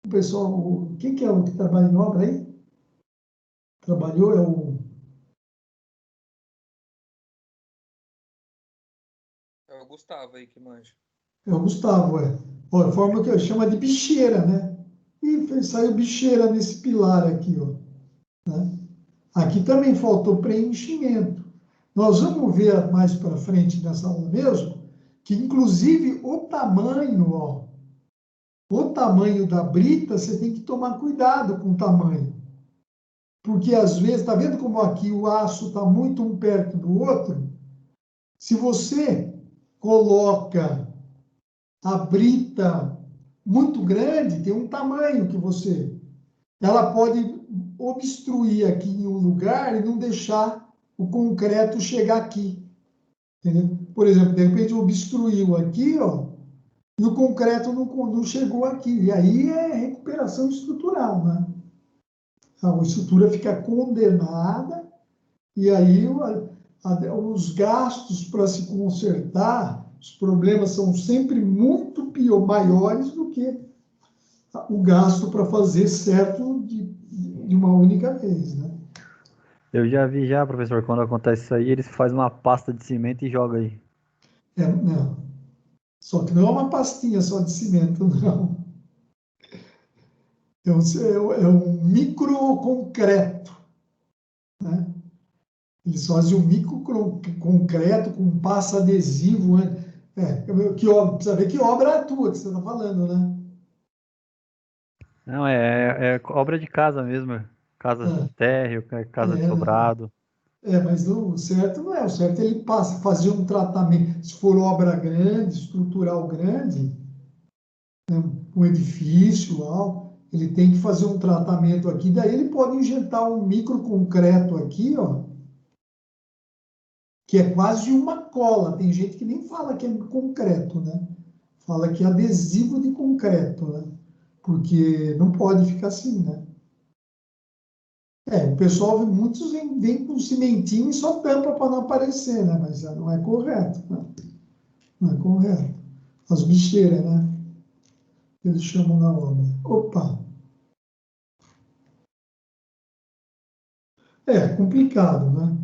O pessoal, quem que é o que trabalha em obra aí? trabalhou, É o Gustavo aí que manja. é o Gustavo, é. Ó, a forma que chama de bicheira, né? E saiu bicheira nesse pilar aqui, ó. Né? Aqui também faltou preenchimento. Nós vamos ver mais para frente nessa aula mesmo, que inclusive o tamanho da brita, você tem que tomar cuidado com o tamanho. Porque às vezes, tá vendo como aqui o aço está muito um perto do outro? Se você coloca a brita muito grande, tem um tamanho que você... Ela pode obstruir aqui em um lugar e não deixar o concreto chegar aqui. Entendeu? Por exemplo, de repente obstruiu aqui, ó, e o concreto não chegou aqui. E aí é recuperação estrutural, né? A estrutura fica condenada e aí os gastos para se consertar, os problemas são sempre muito maiores do que o gasto para fazer certo de uma única vez, né? Eu já vi já, professor, quando acontece isso aí, eles fazem uma pasta de cimento e jogam aí. Não. Só que não é uma pastinha só de cimento, não. É um microconcreto, né? Eles fazem um microconcreto com passa adesivo, né? Precisa ver que obra é a tua que você está falando, né? Não, é obra de casa mesmo. Casa Ah, térreo, casa de né? sobrado. Mas o certo não é. O certo é ele fazer um tratamento. Se for obra grande, estrutural grande, né, um edifício, algo, ele tem que fazer um tratamento aqui. Daí ele pode injetar um microconcreto aqui, ó, que é quase uma cola. Tem gente que nem fala que é concreto, né? Fala que é adesivo de concreto, né? Porque não pode ficar assim, né? O pessoal, muitos vem com cimentinho e só tampa para não aparecer, né? Mas não é correto, né? Não é correto. As bicheiras, né? Eles chamam na obra. Opa! É complicado, né?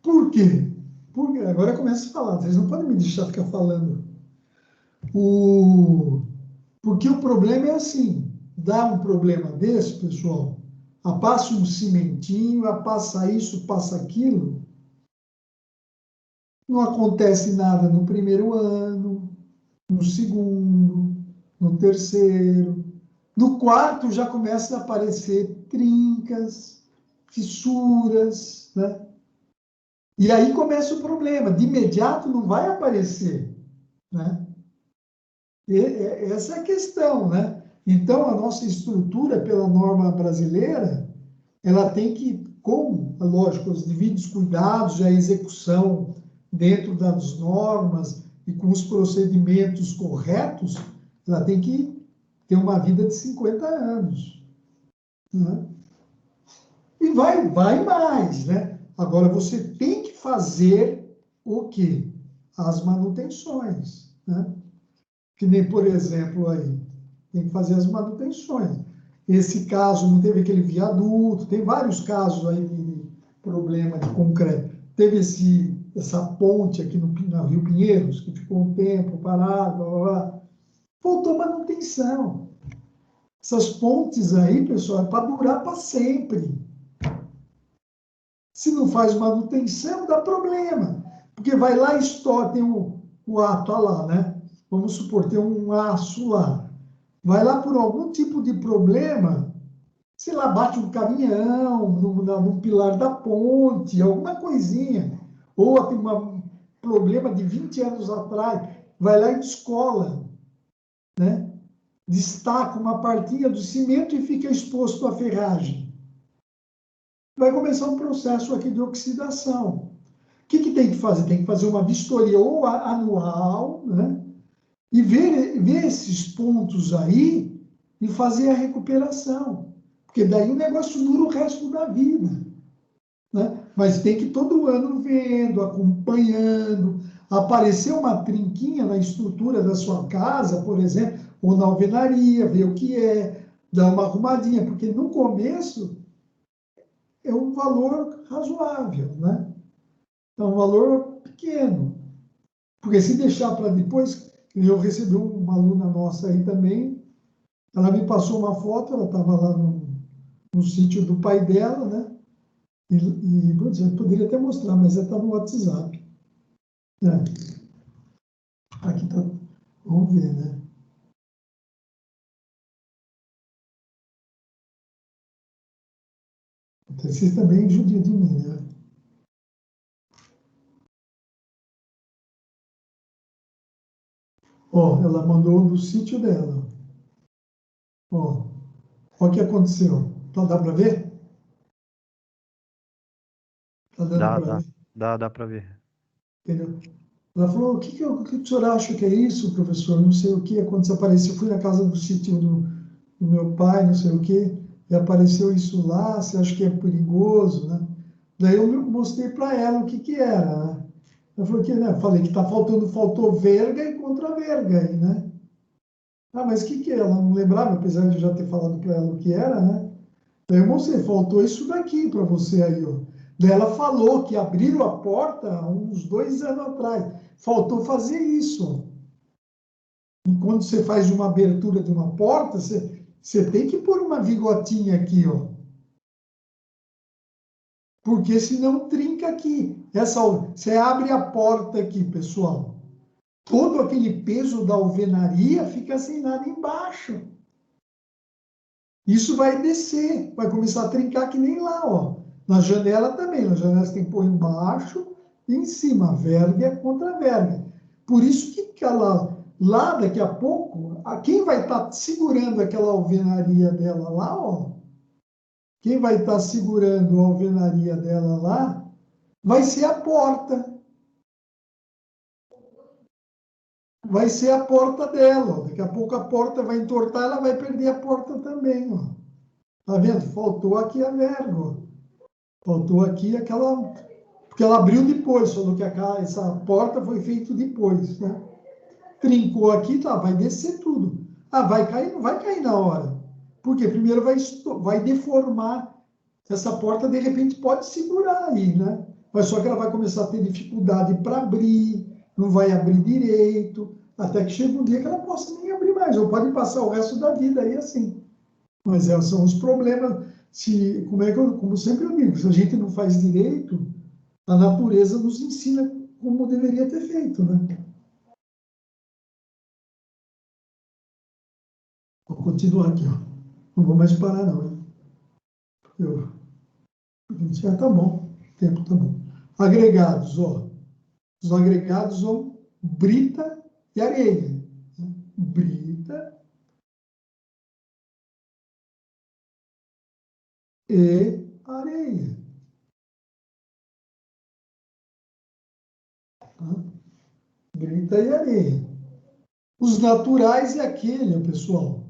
Por quê? Porque agora começa a falar, vocês não podem me deixar ficar falando. Porque o problema é assim, dá um problema desse, pessoal, passa um cimentinho, passa isso, passa aquilo, não acontece nada no primeiro ano, no segundo, no terceiro, no quarto já começa a aparecer trincas, fissuras, né? E aí começa o problema, de imediato não vai aparecer, né? Essa é a questão, né? Então, a nossa estrutura, pela norma brasileira, ela tem que, com, lógico, os devidos cuidados, a execução dentro das normas e com os procedimentos corretos, ela tem que ter uma vida de 50 anos, né? E vai mais, né? Agora, você tem que fazer o quê? As manutenções, né? Que nem, por exemplo, aí, tem que fazer as manutenções. Esse caso, não teve aquele viaduto, tem vários casos aí de problema de concreto. Teve essa ponte aqui no Rio Pinheiros, que ficou um tempo parado, blá, blá, blá. Faltou manutenção. Essas pontes aí, pessoal, é para durar para sempre. Se não faz manutenção, dá problema. Porque vai lá e estoura, tem o ato lá, né? Vamos supor, tem um aço lá. Vai lá por algum tipo de problema, sei lá, bate um caminhão num pilar da ponte, alguma coisinha. Ou tem um problema de 20 anos atrás, vai lá e descola, né? Destaca uma partinha do cimento e fica exposto à ferragem. Vai começar um processo aqui de oxidação. O que tem que fazer? Tem que fazer uma vistoria ou anual, né? E ver esses pontos aí e fazer a recuperação. Porque daí o negócio dura o resto da vida, né? Mas tem que todo ano vendo, acompanhando. Aparecer uma trinquinha na estrutura da sua casa, por exemplo, ou na alvenaria, ver o que é, dar uma arrumadinha. Porque no começo é um valor razoável, né? É um valor pequeno. Porque se deixar para depois, eu recebi uma aluna nossa aí também, ela me passou uma foto, ela estava lá no sítio do pai dela, né? Eu poderia até mostrar, mas ela está no WhatsApp. Aqui está, vamos ver, né? Vocês também judiam de mim, né? Ó, ela mandou do sítio dela. Ó, o que aconteceu. Então, dá para ver? Tá dando Dá, para dá, ver? dá para ver. Entendeu? Ela falou, o que o senhor acha que é isso, professor? Não sei o que, quando desapareceu, fui na casa do sítio do meu pai, não sei o que, e apareceu isso lá, você acha que é perigoso, né? Daí eu mostrei para ela o que era, né? Eu falei que, né? Falei que faltou verga e contra-verga aí, né? Ah, mas o que é? Ela não lembrava, apesar de eu já ter falado para ela o que era, né? Daí eu mostrei, faltou isso daqui para você aí, ó. Daí ela falou que abriram a porta há uns 2 anos atrás. Faltou fazer isso. E quando você faz uma abertura de uma porta, você tem que pôr uma vigotinha aqui, ó. Porque senão trinca aqui. Você abre a porta aqui, pessoal. Todo aquele peso da alvenaria fica sem nada embaixo. Isso vai descer, vai começar a trincar que nem lá, ó. Na janela também, na janela você tem que pôr embaixo e em cima, verga contra verga. Por isso que lá daqui a pouco, quem vai estar segurando aquela alvenaria dela lá, ó, quem vai estar segurando a alvenaria dela lá, vai ser a porta. Vai ser a porta dela, ó. Daqui a pouco a porta vai entortar, ela vai perder a porta também, ó. Tá vendo? Faltou aqui a verga, ó. Faltou aqui aquela. Porque ela abriu depois, falou que essa porta foi feita depois, né? Trincou aqui, tá, vai descer tudo. Ah, vai cair? Não vai cair na hora. Porque primeiro vai deformar. Essa porta, de repente, pode segurar aí, né? Mas só que ela vai começar a ter dificuldade para abrir, não vai abrir direito, até que chega um dia que ela possa nem abrir mais, ou pode passar o resto da vida aí assim. Mas são os problemas. Como sempre eu digo, se a gente não faz direito, a natureza nos ensina como deveria ter feito, né? Vou continuar aqui, ó. Não vou mais parar, não, hein? Já tá bom, o tempo tá bom. Agregados, ó. Os agregados são brita e areia, né? Brita e areia. Tá? Brita e areia. Os naturais é aquele, pessoal,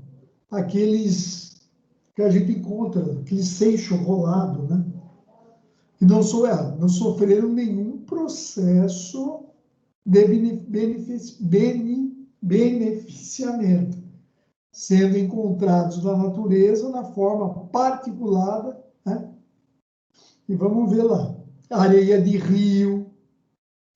aqueles que a gente encontra, aquele seixo rolado, né? E não sofreram nenhum processo de beneficiamento, sendo encontrados na natureza na forma particulada, né? E vamos ver lá, areia de rio,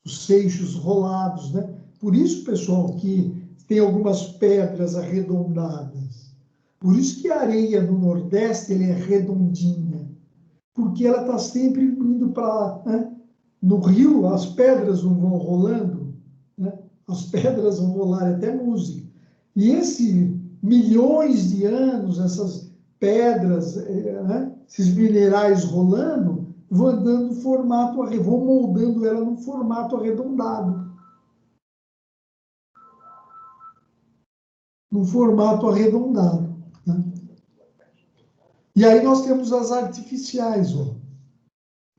os seixos rolados, né? Por isso, pessoal, que tem algumas pedras arredondadas. Por isso que a areia no Nordeste ele é redondinha, porque ela está sempre indo para, né? No rio, as pedras não vão rolando, né? As pedras vão rolar até música. E milhões de anos, essas pedras, né? Esses minerais rolando, vão dando formato, vão moldando ela num formato arredondado. Num formato arredondado. Né? E aí nós temos as artificiais, ó.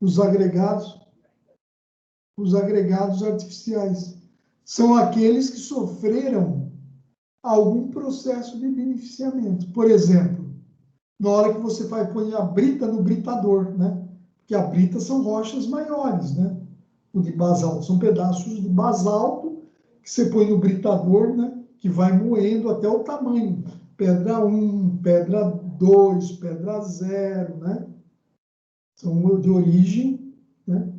Os agregados artificiais. São aqueles que sofreram algum processo de beneficiamento. Por exemplo, na hora que você vai pôr a brita no britador, né? Porque a brita são rochas maiores, né? O de basalto são pedaços de basalto que você põe no britador, né? Que vai moendo até o tamanho. Pedra 1, pedra 2, pedra 0, né? são de origem, né,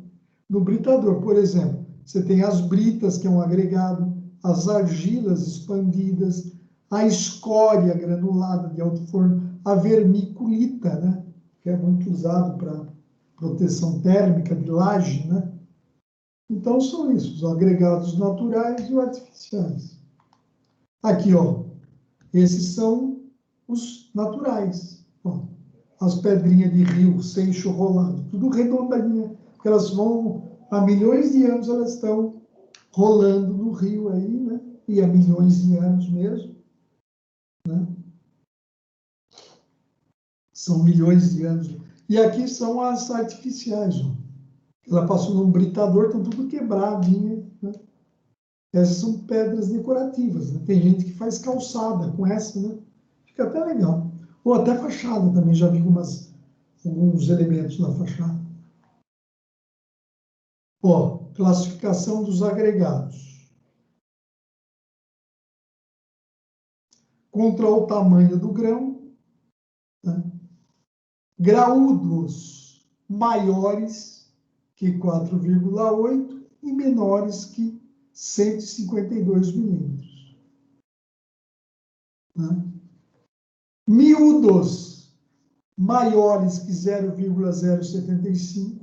do britador. Por exemplo, você tem as britas, que é um agregado, as argilas expandidas, a escória granulada de alto forno, a vermiculita, né, que é muito usado para proteção térmica de laje, né? Então, são isso, os agregados naturais e os artificiais. Aqui, ó, esses são os naturais. Ó, as pedrinhas de rio, seixo rolado, tudo redondinha, porque elas vão, há milhões de anos elas estão rolando no rio aí, né? E há milhões de anos mesmo, né? São milhões de anos. E aqui são as artificiais, ó. Ela passou num britador, estão tudo quebradinha, né? Essas são pedras decorativas, né? Tem gente que faz calçada com essa, né? Fica até legal. Ou até fachada também, já vi alguns elementos na fachada. Ó, classificação dos agregados. Contra o tamanho do grão, né? Graúdos maiores que 4,8 e menores que 152 milímetros. Né? Miúdos maiores que 0,075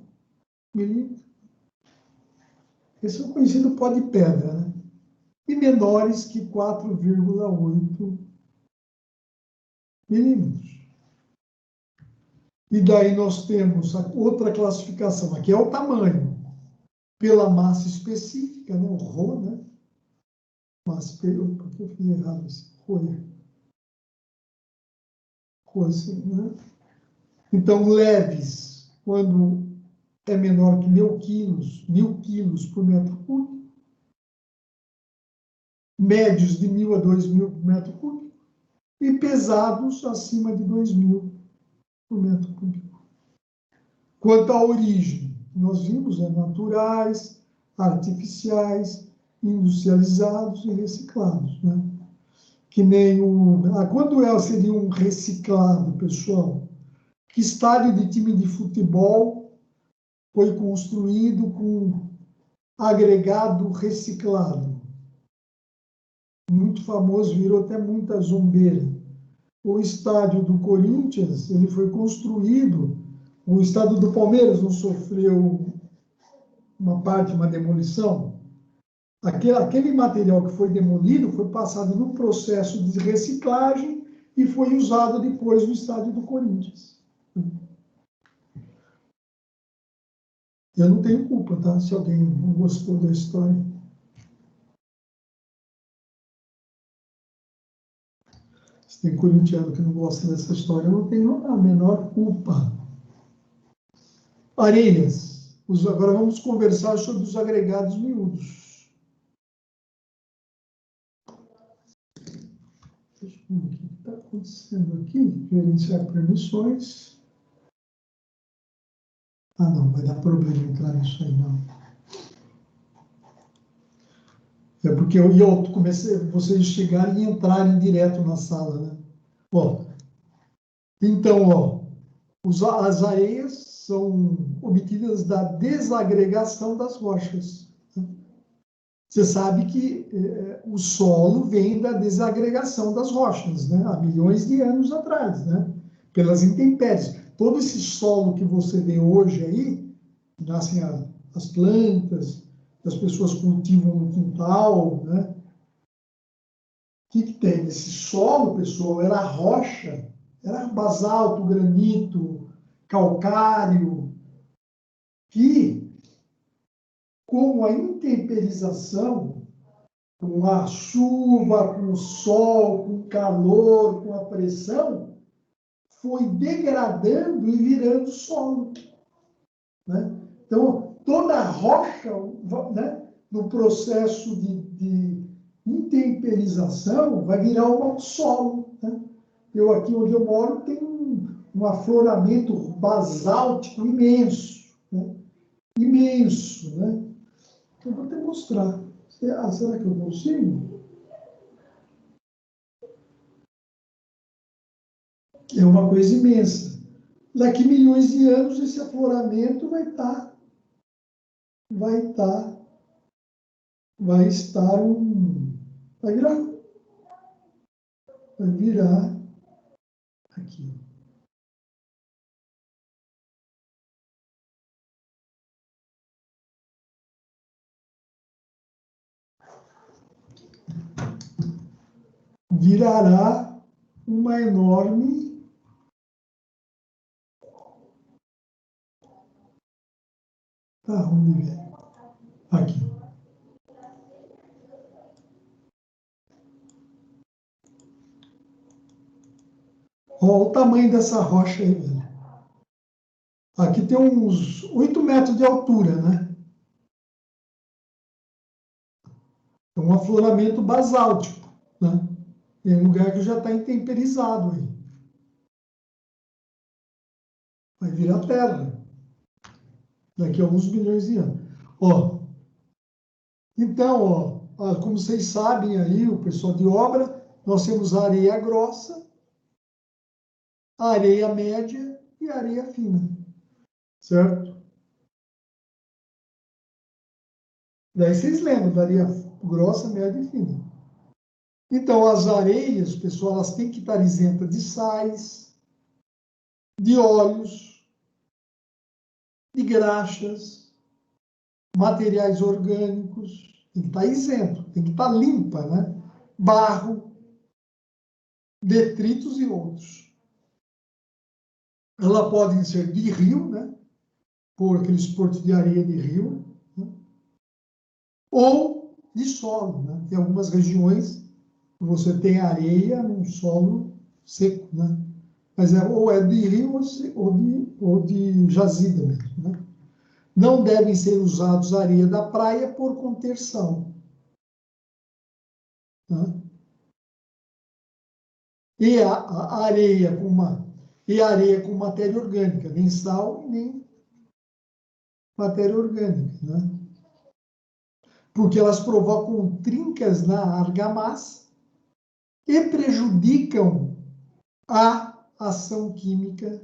milímetros. Esse é o conhecido pó de pedra, né? E menores que 4,8 milímetros. E daí nós temos a outra classificação, aqui é o tamanho, pela massa específica, né? O Rho, né? Massa, por que eu fiz errado esse Rho? Rho assim, né? Então, leves, quando é menor que 1.000 quilos por metro cúbico, médios de 1.000 a 2.000 por metro cúbico, e pesados acima de 2.000 por metro cúbico. Quanto à origem, nós vimos, né, naturais, artificiais, industrializados e reciclados, né? Que nem quando seria um reciclado, pessoal? Que estádio de time de futebol foi construído com agregado reciclado? Muito famoso, virou até muita zombeira. O estádio do Corinthians, ele foi construído, o estádio do Palmeiras não sofreu uma demolição? Aquele material que foi demolido foi passado no processo de reciclagem e foi usado depois no estádio do Corinthians. Eu não tenho culpa, tá? Se alguém não gostou da história. Se tem corintiano que não gosta dessa história, eu não tenho a menor culpa. Areias. Agora vamos conversar sobre os agregados miúdos. Deixa eu ver o que está acontecendo aqui. Gerenciar permissões. Ah, não, vai dar problema entrar nisso aí, não. É porque eu comecei, vocês chegarem e entrarem direto na sala, né? Ó, então, ó, as areias são obtidas da desagregação das rochas. Né? Você sabe que o solo vem da desagregação das rochas, né? Há milhões de anos atrás, né? Pelas intempéries. Todo esse solo que você vê hoje aí, nascem as plantas, as pessoas cultivam no quintal, né? O que tem nesse solo, pessoal? Era rocha, era basalto, granito, calcário, que, com a intemperização, com a chuva, com o sol, com o calor, com a pressão, foi degradando e virando solo. Né? Então, toda a rocha, né, no processo de intemperização, vai virar um solo. Né? Eu, aqui onde eu moro, tem um afloramento basáltico imenso. Né? Imenso. Né? Eu vou até mostrar. Será que eu consigo? É uma coisa imensa. daqui milhões de anos, esse afloramento vai virar aqui. Virará uma enorme onde vem? Aqui. Olha o tamanho dessa rocha aí, velho. Aqui tem uns 8 metros de altura, né? É um afloramento basáltico, né? Tem lugar que já está intemperizado aí. Vai virar terra. Daqui a alguns milhões de anos. Ó, então, como vocês sabem aí, o pessoal de obra, nós temos a areia grossa, a areia média e a areia fina. Certo? Daí vocês lembram da areia grossa, média e fina. Então, as areias, pessoal, elas têm que estar isentas de sais, de óleos, de graxas, materiais orgânicos. Tem que estar isento, tem que estar limpa, né? Barro, detritos e outros. Ela pode ser de rio, né? Por aqueles portos de areia de rio, né? Ou de solo, né? Tem algumas regiões que você tem areia num solo seco, né? Mas ou é de rio ou de jazida mesmo, né? Não devem ser usados areia da praia por conter sal. Né? E a areia com matéria orgânica, nem sal, nem matéria orgânica, né? Porque elas provocam trincas na argamassa e prejudicam a ação química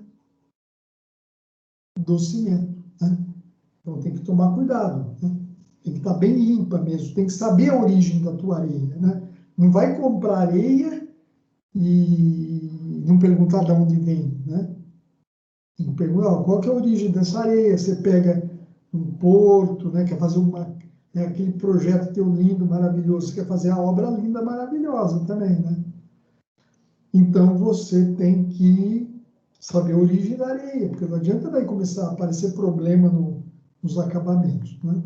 do cimento, né? Então tem que tomar cuidado, né? Tem que estar bem limpa mesmo, tem que saber a origem da tua areia, né? Não vai comprar areia e não perguntar de onde vem, né? Tem que perguntar qual que é a origem dessa areia. Você pega um porto, né? Quer fazer aquele projeto teu lindo, maravilhoso, você quer fazer a obra linda, maravilhosa também, né? Então você tem que saber a origem da areia, porque não adianta daí começar a aparecer problema nos acabamentos, né?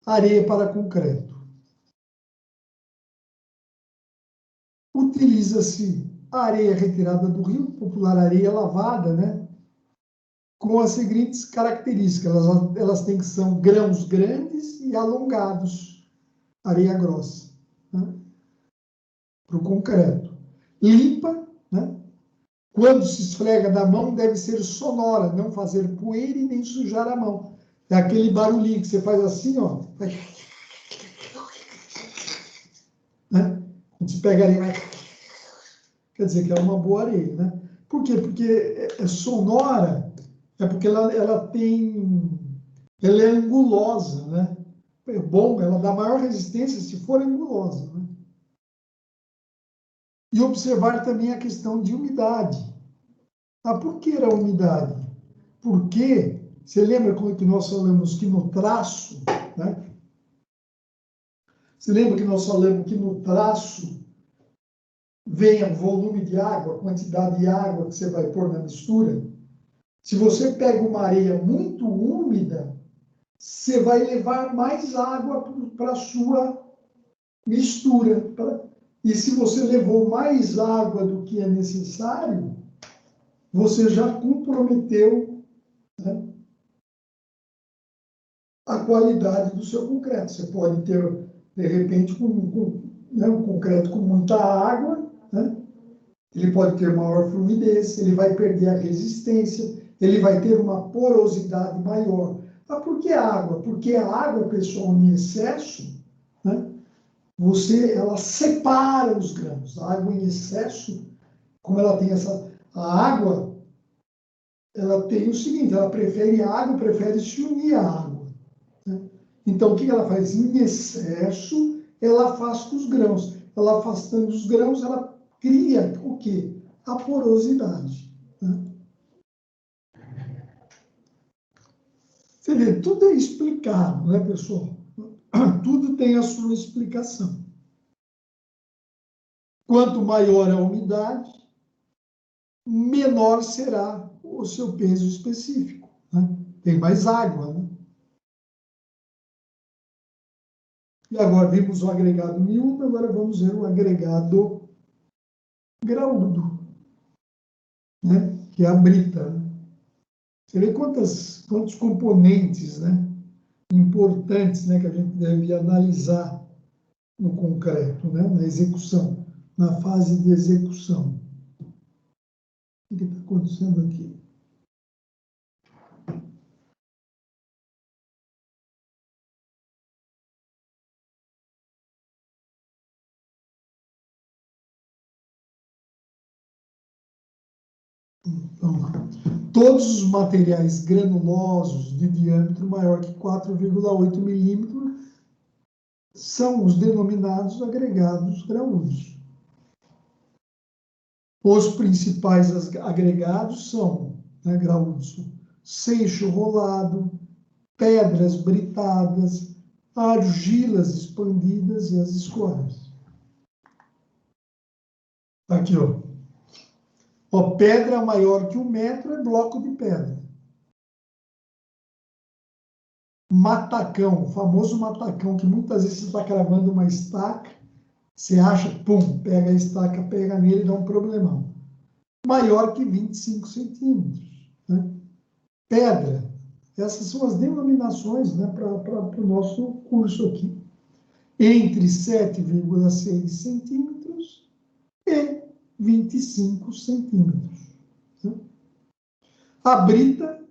Areia para concreto. Utiliza-se a areia retirada do rio, popular areia lavada, né? Com as seguintes características. Elas têm que são grãos grandes e alongados, areia grossa, né? Para o concreto. Limpa, né? Quando se esfrega da mão, deve ser sonora, não fazer poeira e nem sujar a mão. É aquele barulhinho que você faz assim, ó. Né? Quando você pega a areia, quer dizer que é uma boa areia, né? Por quê? Porque é sonora, é porque ela é angulosa, né? É bom, ela dá maior resistência se for angulosa, né? E observar também a questão de umidade. Por que a umidade? Porque, você lembra que nós falamos que no traço, né? Você lembra que nós falamos que no traço vem o volume de água, a quantidade de água que você vai pôr na mistura? Se você pega uma areia muito úmida, você vai levar mais água para a sua mistura. E se você levou mais água do que é necessário, você já comprometeu, né, a qualidade do seu concreto. Você pode ter, de repente, né, um concreto com muita água, né? Ele pode ter maior fluidez, ele vai perder a resistência, ele vai ter uma porosidade maior. Mas por que água? Porque a água, pessoal, em excesso, né, ela separa os grãos. A água em excesso, como ela tem a água, ela tem o seguinte, ela prefere água, prefere se unir à água, né? Então, o que ela faz? Em excesso, ela afasta os grãos. Ela afastando os grãos, ela cria o quê? A porosidade, né? Você vê, tudo é explicado, né, pessoal? Tudo tem a sua explicação. Quanto maior a umidade, menor será o seu peso específico, né? Tem mais água, né? E agora vimos o agregado miúdo, agora vamos ver o agregado graúdo, né? Que é a brita, né? Você vê quantos componentes, né, importantes, né, que a gente deve analisar no concreto, né, na execução, na fase de execução. O que está acontecendo aqui? Então, todos os materiais granulosos de diâmetro maior que 4,8 milímetros são os denominados agregados graúdos. Os principais agregados são, né, graúdos, seixo rolado, pedras britadas, argilas expandidas e as escórias. Aqui, ó. Ó, pedra maior que 1 metro é bloco de pedra. Matacão, o famoso matacão, que muitas vezes você está cravando uma estaca, você acha, pum, pega a estaca, pega nele e dá um problemão. Maior que 25 centímetros, né? Pedra, essas são as denominações, né, para o nosso curso aqui. Entre 7,6 centímetros e 25 centímetros. Né? A brita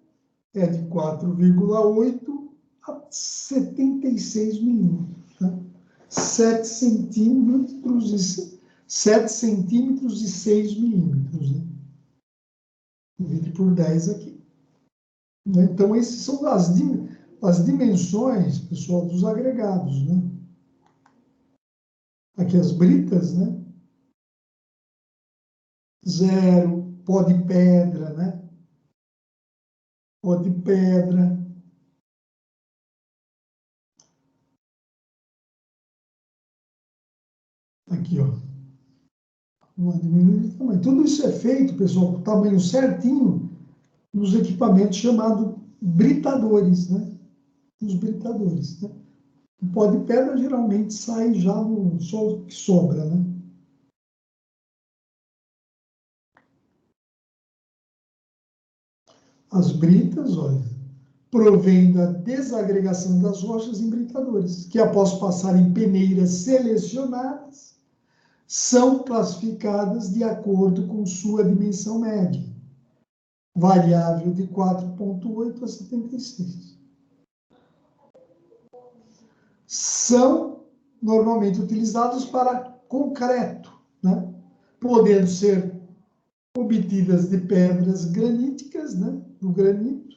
é de 4,8 a 76 milímetros. Né? 7 centímetros e 6 milímetros. Né? Divide por 10 aqui. Então, essas são as dimensões, pessoal, dos agregados. Né? Aqui as britas, né? 0, pó de pedra, né? Pó de pedra. Aqui, ó. Uma diminuição de tamanho. Tudo isso é feito, pessoal, com o tamanho certinho nos equipamentos chamados britadores, né? Os britadores, né? O pó de pedra geralmente sai já no só que sobra, né? As britas, olha, provém da desagregação das rochas em britadores, que após passar em peneiras selecionadas, são classificadas de acordo com sua dimensão média, variável de 4,8 a 76. São normalmente utilizados para concreto, né? Podendo ser obtidas de pedras graníticas, né? Do granito,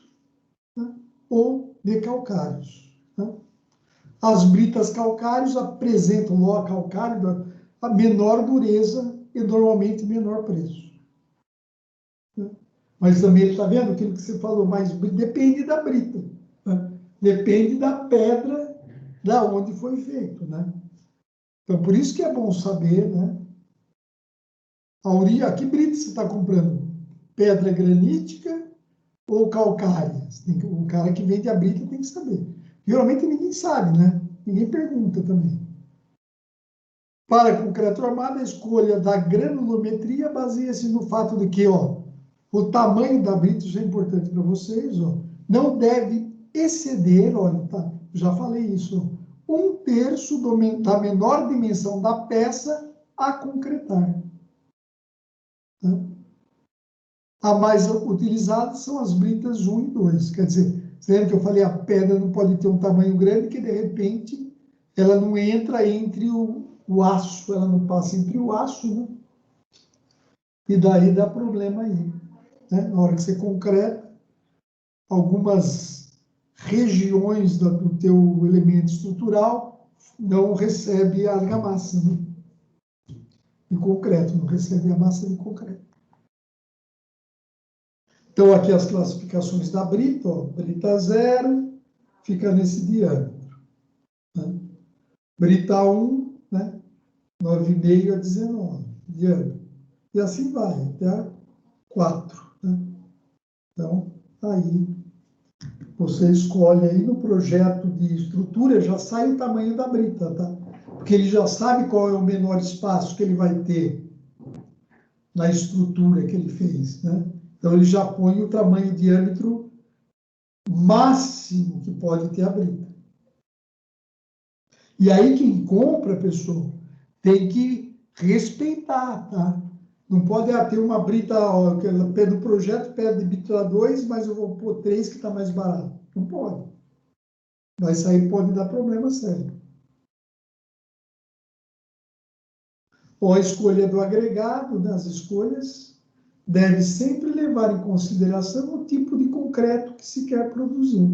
né? Ou de calcários. Né? As britas calcários apresentam no calcário a menor dureza e normalmente menor preço. Né? Mas também ele está vendo aquilo que você falou, mas depende da brita, né? Depende da pedra da onde foi feito, né? Então, por isso que é bom saber, né? Que brita você está comprando? Pedra granítica ou calcária? O cara que vende a brita tem que saber. Geralmente ninguém sabe, né? Ninguém pergunta também. Para concreto armado, a escolha da granulometria baseia-se no fato de que, ó, o tamanho da brita, isso é importante para vocês, ó, não deve exceder, olha, tá, já falei isso, 1/3 da menor dimensão da peça a concretar. Tá? A mais utilizada são as britas 1 e 2. Quer dizer, você lembra que eu falei, a pedra não pode ter um tamanho grande, que de repente ela não entra entre o aço, ela não passa entre o aço, né? E daí dá problema aí. Né? Na hora que você concreta, algumas regiões do teu elemento estrutural não recebe a argamassa, né? De concreto, não recebe a massa de concreto. Então, aqui as classificações da brita, ó, brita 0, fica nesse diâmetro. Né? Brita 1, né? 9,5 a 19, diâmetro. E assim vai, até a 4. Né? Então, aí, você escolhe aí no projeto de estrutura, já sai o tamanho da brita, tá? Porque ele já sabe qual é o menor espaço que ele vai ter na estrutura que ele fez, né? Então, ele já põe o tamanho de diâmetro máximo que pode ter a brita. E aí, quem compra, pessoal, tem que respeitar, tá? Não pode ter uma brita, ó, pé do projeto, pede brita 2, mas eu vou pôr 3 que está mais barato. Não pode. Vai sair, pode dar problema sério. Ou a escolha do agregado, né? As escolhas deve sempre levar em consideração o tipo de concreto que se quer produzir.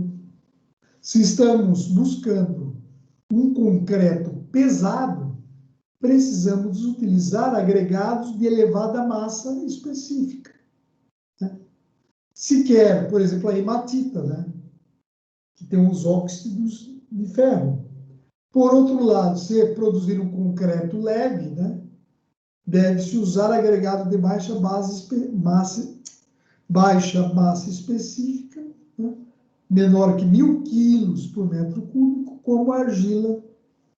Se estamos buscando um concreto pesado, precisamos utilizar agregados de elevada massa específica. Né? Se quer, por exemplo, a hematita, né? Que tem os óxidos de ferro. Por outro lado, se produzir um concreto leve, né? Deve-se usar agregado de baixa massa específica, né? Menor que 1.000 quilos por metro cúbico, como argila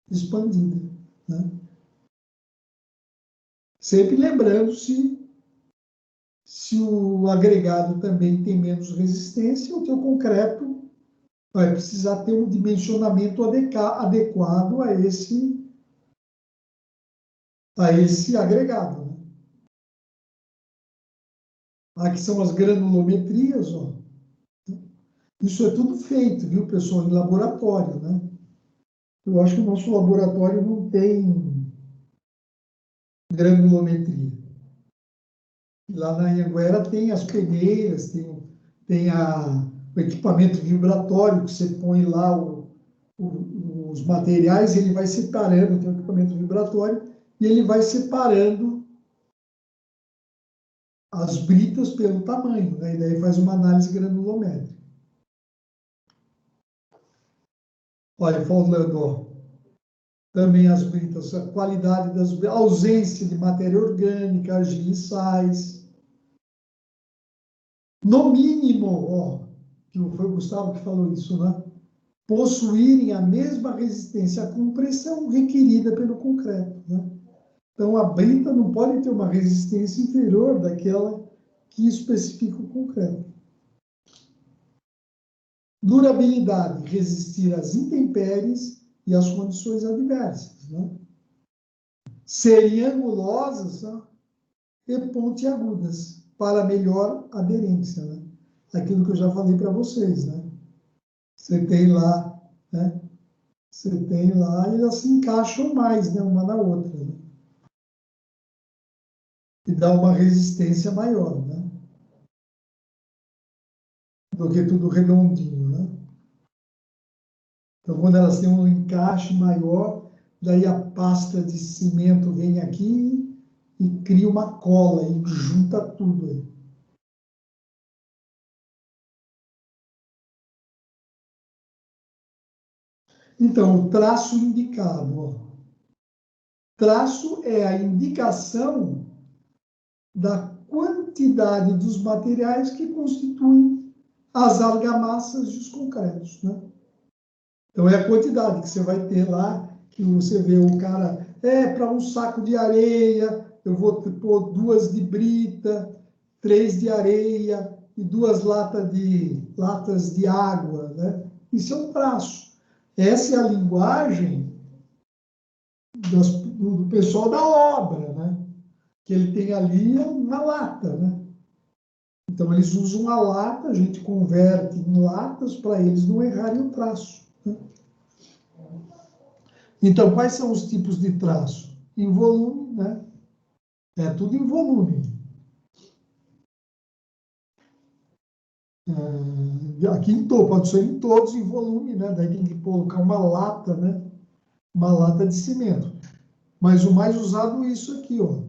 expandida. Né? Sempre lembrando se o agregado também tem menos resistência, o teu concreto vai precisar ter um dimensionamento adequado a esse agregado. Né? Aqui são as granulometrias, ó. Isso é tudo feito, viu, pessoal, em laboratório, né? Eu acho que o nosso laboratório não tem granulometria. Lá na Anhanguera tem as peneiras, tem o equipamento vibratório que você põe lá os materiais, ele vai separando, tem um equipamento vibratório, e ele vai separando as britas pelo tamanho, né? E daí faz uma análise granulométrica. Olha, falando, ó, também as britas, a qualidade das britas, ausência de matéria orgânica, argila e sais. No mínimo, ó, que foi o Gustavo que falou isso, né? Possuírem a mesma resistência à compressão requerida pelo concreto, né? Então, a brita não pode ter uma resistência inferior daquela que especifica o concreto. Durabilidade, resistir às intempéries e às condições adversas, né? Serem angulosas, ó, e pontiagudas, para melhor aderência, né? Aquilo que eu já falei para vocês, né? Você tem lá, né? Você tem lá e elas se encaixam mais, né? Uma na outra, né? E dá uma resistência maior, né? Do que tudo redondinho, né? Então, quando elas têm um encaixe maior, daí a pasta de cimento vem aqui e cria uma cola e junta tudo aí. Então, o traço indicado, ó. Traço é a indicação da quantidade dos materiais que constituem as argamassas e os concretos, né? Então, é a quantidade que você vai ter lá, que você vê o cara, para um saco de areia, eu vou pôr 2 de brita, 3 de areia e 2 latas de água, né? Isso é um traço. Essa é a linguagem do pessoal da obra, né? Que ele tem ali uma lata, né? Então, eles usam a lata, a gente converte em latas para eles não errarem o traço. Né? Então, quais são os tipos de traço? Em volume, né? É tudo em volume. Aqui em todo, pode ser em todos em volume, né? Daí tem que colocar uma lata, né? Uma lata de cimento. Mas o mais usado é isso aqui, ó.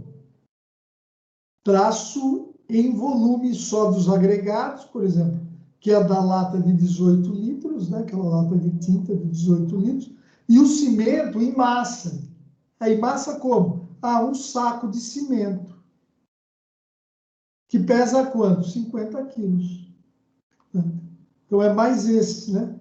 Traço em volume só dos agregados, por exemplo, que é a da lata de 18 litros, né? Aquela lata de tinta de 18 litros, e o cimento em massa. Aí massa como? Um saco de cimento, que pesa quanto? 50 quilos. Né? Então é mais esse, né?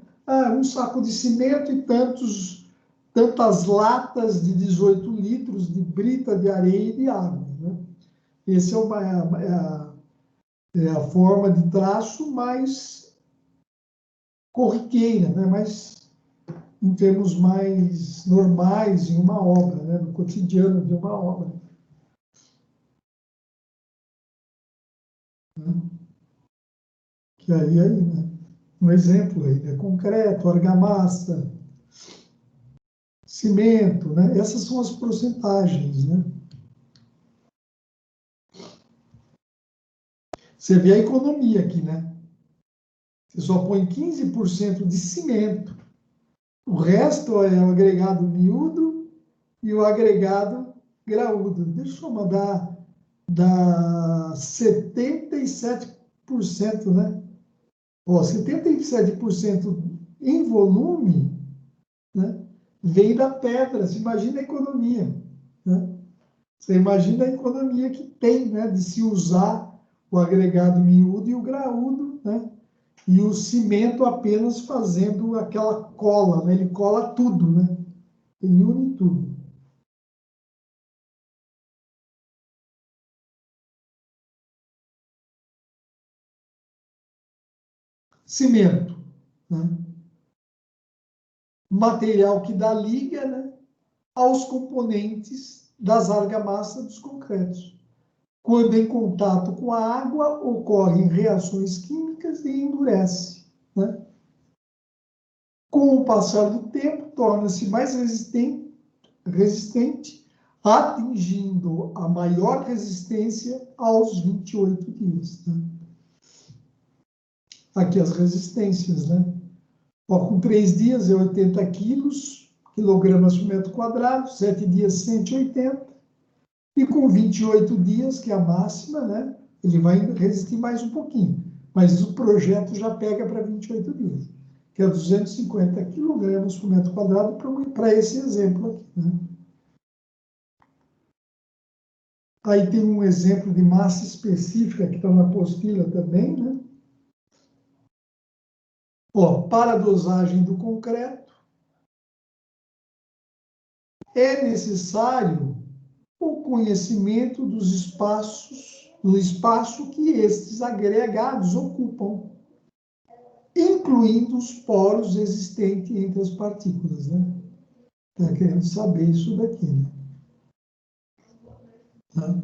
Um saco de cimento e tantas latas de 18 litros de brita de areia e de água, né? Esse é a forma de traço mais corriqueira, né? Mais, em termos mais normais em uma obra, né? No cotidiano de uma obra. Né? Que aí, né? Um exemplo aí, né? Concreto, argamassa, cimento, né? Essas são as porcentagens, né? Você vê a economia aqui, né? Você só põe 15% de cimento. O resto é o agregado miúdo e o agregado graúdo. Deixa eu mandar dá 77%, né? Ó, 77% em volume, né? Vem da pedra. Você imagina a economia, né? Você imagina a economia que tem, né? De se usar o agregado miúdo e o graúdo, né? E o cimento apenas fazendo aquela cola, né? Ele cola tudo, né? Ele une tudo. Cimento, né? Material que dá liga, né? Aos componentes das argamassas dos concretos. Quando em contato com a água, ocorrem reações químicas e endurece, né? Com o passar do tempo, torna-se mais resistente, atingindo a maior resistência aos 28 dias. Né? Aqui as resistências, né? Ó, com 3 dias é 80 quilogramas por metro quadrado, 7 dias 180, e com 28 dias, que é a máxima, né? Ele vai resistir mais um pouquinho, mas o projeto já pega para 28 dias, que é 250 quilogramas por metro quadrado para esse exemplo aqui, né? Aí tem um exemplo de massa específica que está na apostila também, né? Ó, para a dosagem do concreto, é necessário o conhecimento dos espaços, do espaço que estes agregados ocupam, incluindo os poros existentes entre as partículas, né? Está querendo saber isso daqui, né? Tá?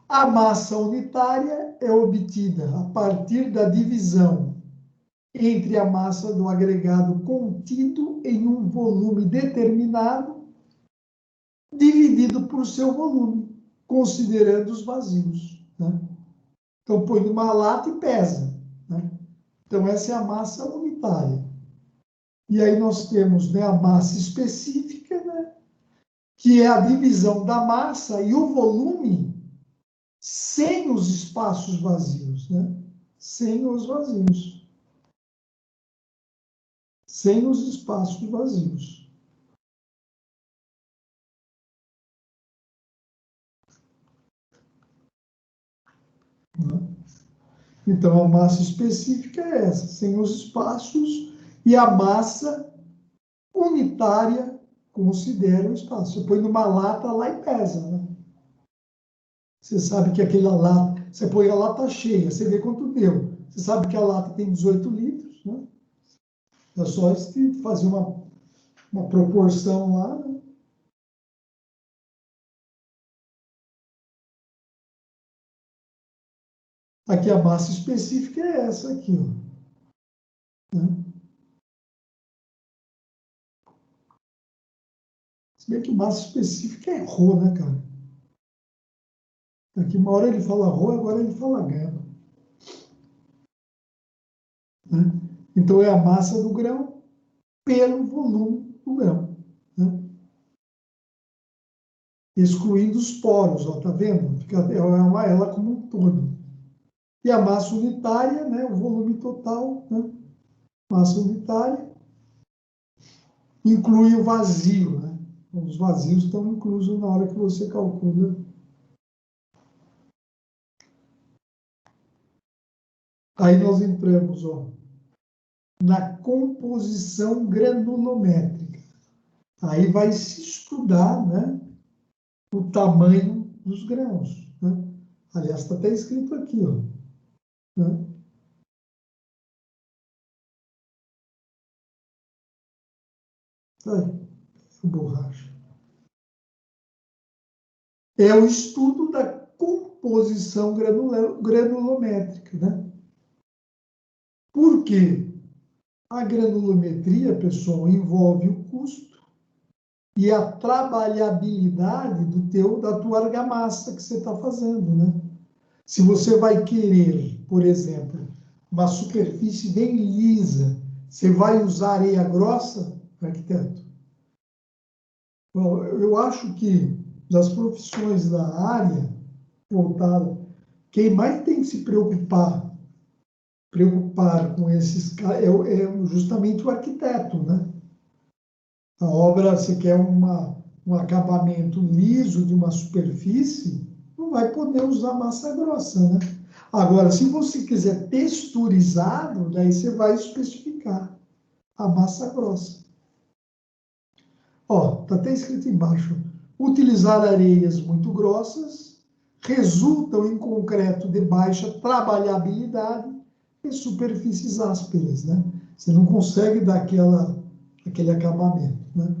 A massa unitária é obtida a partir da divisão entre a massa do agregado contido em um volume determinado, dividido por seu volume, considerando os vazios, né? Então, põe numa lata e pesa, né? Então, essa é a massa unitária. E aí nós temos, né, a massa específica, né, que é a divisão da massa e o volume sem os espaços vazios, né? Sem os vazios. Sem os espaços vazios. Né? Então, a massa específica é essa, sem os espaços, e a massa unitária considera o espaço. Você põe numa lata lá e pesa, né? Você sabe que aquela lata, você põe a lata cheia, você vê quanto deu. Você sabe que a lata tem 18 litros, né? É só fazer uma proporção lá, né? Aqui a massa específica é essa aqui, ó. Né? Se bem que massa específica é Rho, né, cara? Aqui uma hora ele fala rho, agora ele fala gama. Né? Então, é a massa do grão pelo volume do grão. Né? Excluindo os poros, ó, tá vendo? Fica ela como um todo. E a massa unitária, né, o volume total, né, massa unitária, inclui o vazio. Né? Os vazios estão inclusos na hora que você calcula. Aí nós entramos, ó, na composição granulométrica. Aí vai se estudar, né, o tamanho dos grãos. Né? Aliás, está até escrito aqui, ó. Né? Aí, borracha. É o estudo da composição granulométrica. Né? Por quê? A granulometria, pessoal, envolve o custo e a trabalhabilidade da tua argamassa que você está fazendo, né? Se você vai querer, por exemplo, uma superfície bem lisa, você vai usar areia grossa, arquiteto? Bom, eu acho que das profissões da área voltada, quem mais tem que se preocupar com esses caras é justamente o arquiteto, né? A obra, você quer um acabamento liso de uma superfície, não vai poder usar massa grossa, né? Agora, se você quiser texturizado, daí você vai especificar a massa grossa. Ó, tá até escrito embaixo. Utilizar areias muito grossas resultam em concreto de baixa trabalhabilidade e superfícies ásperas, né? Você não consegue dar aquele acabamento, né?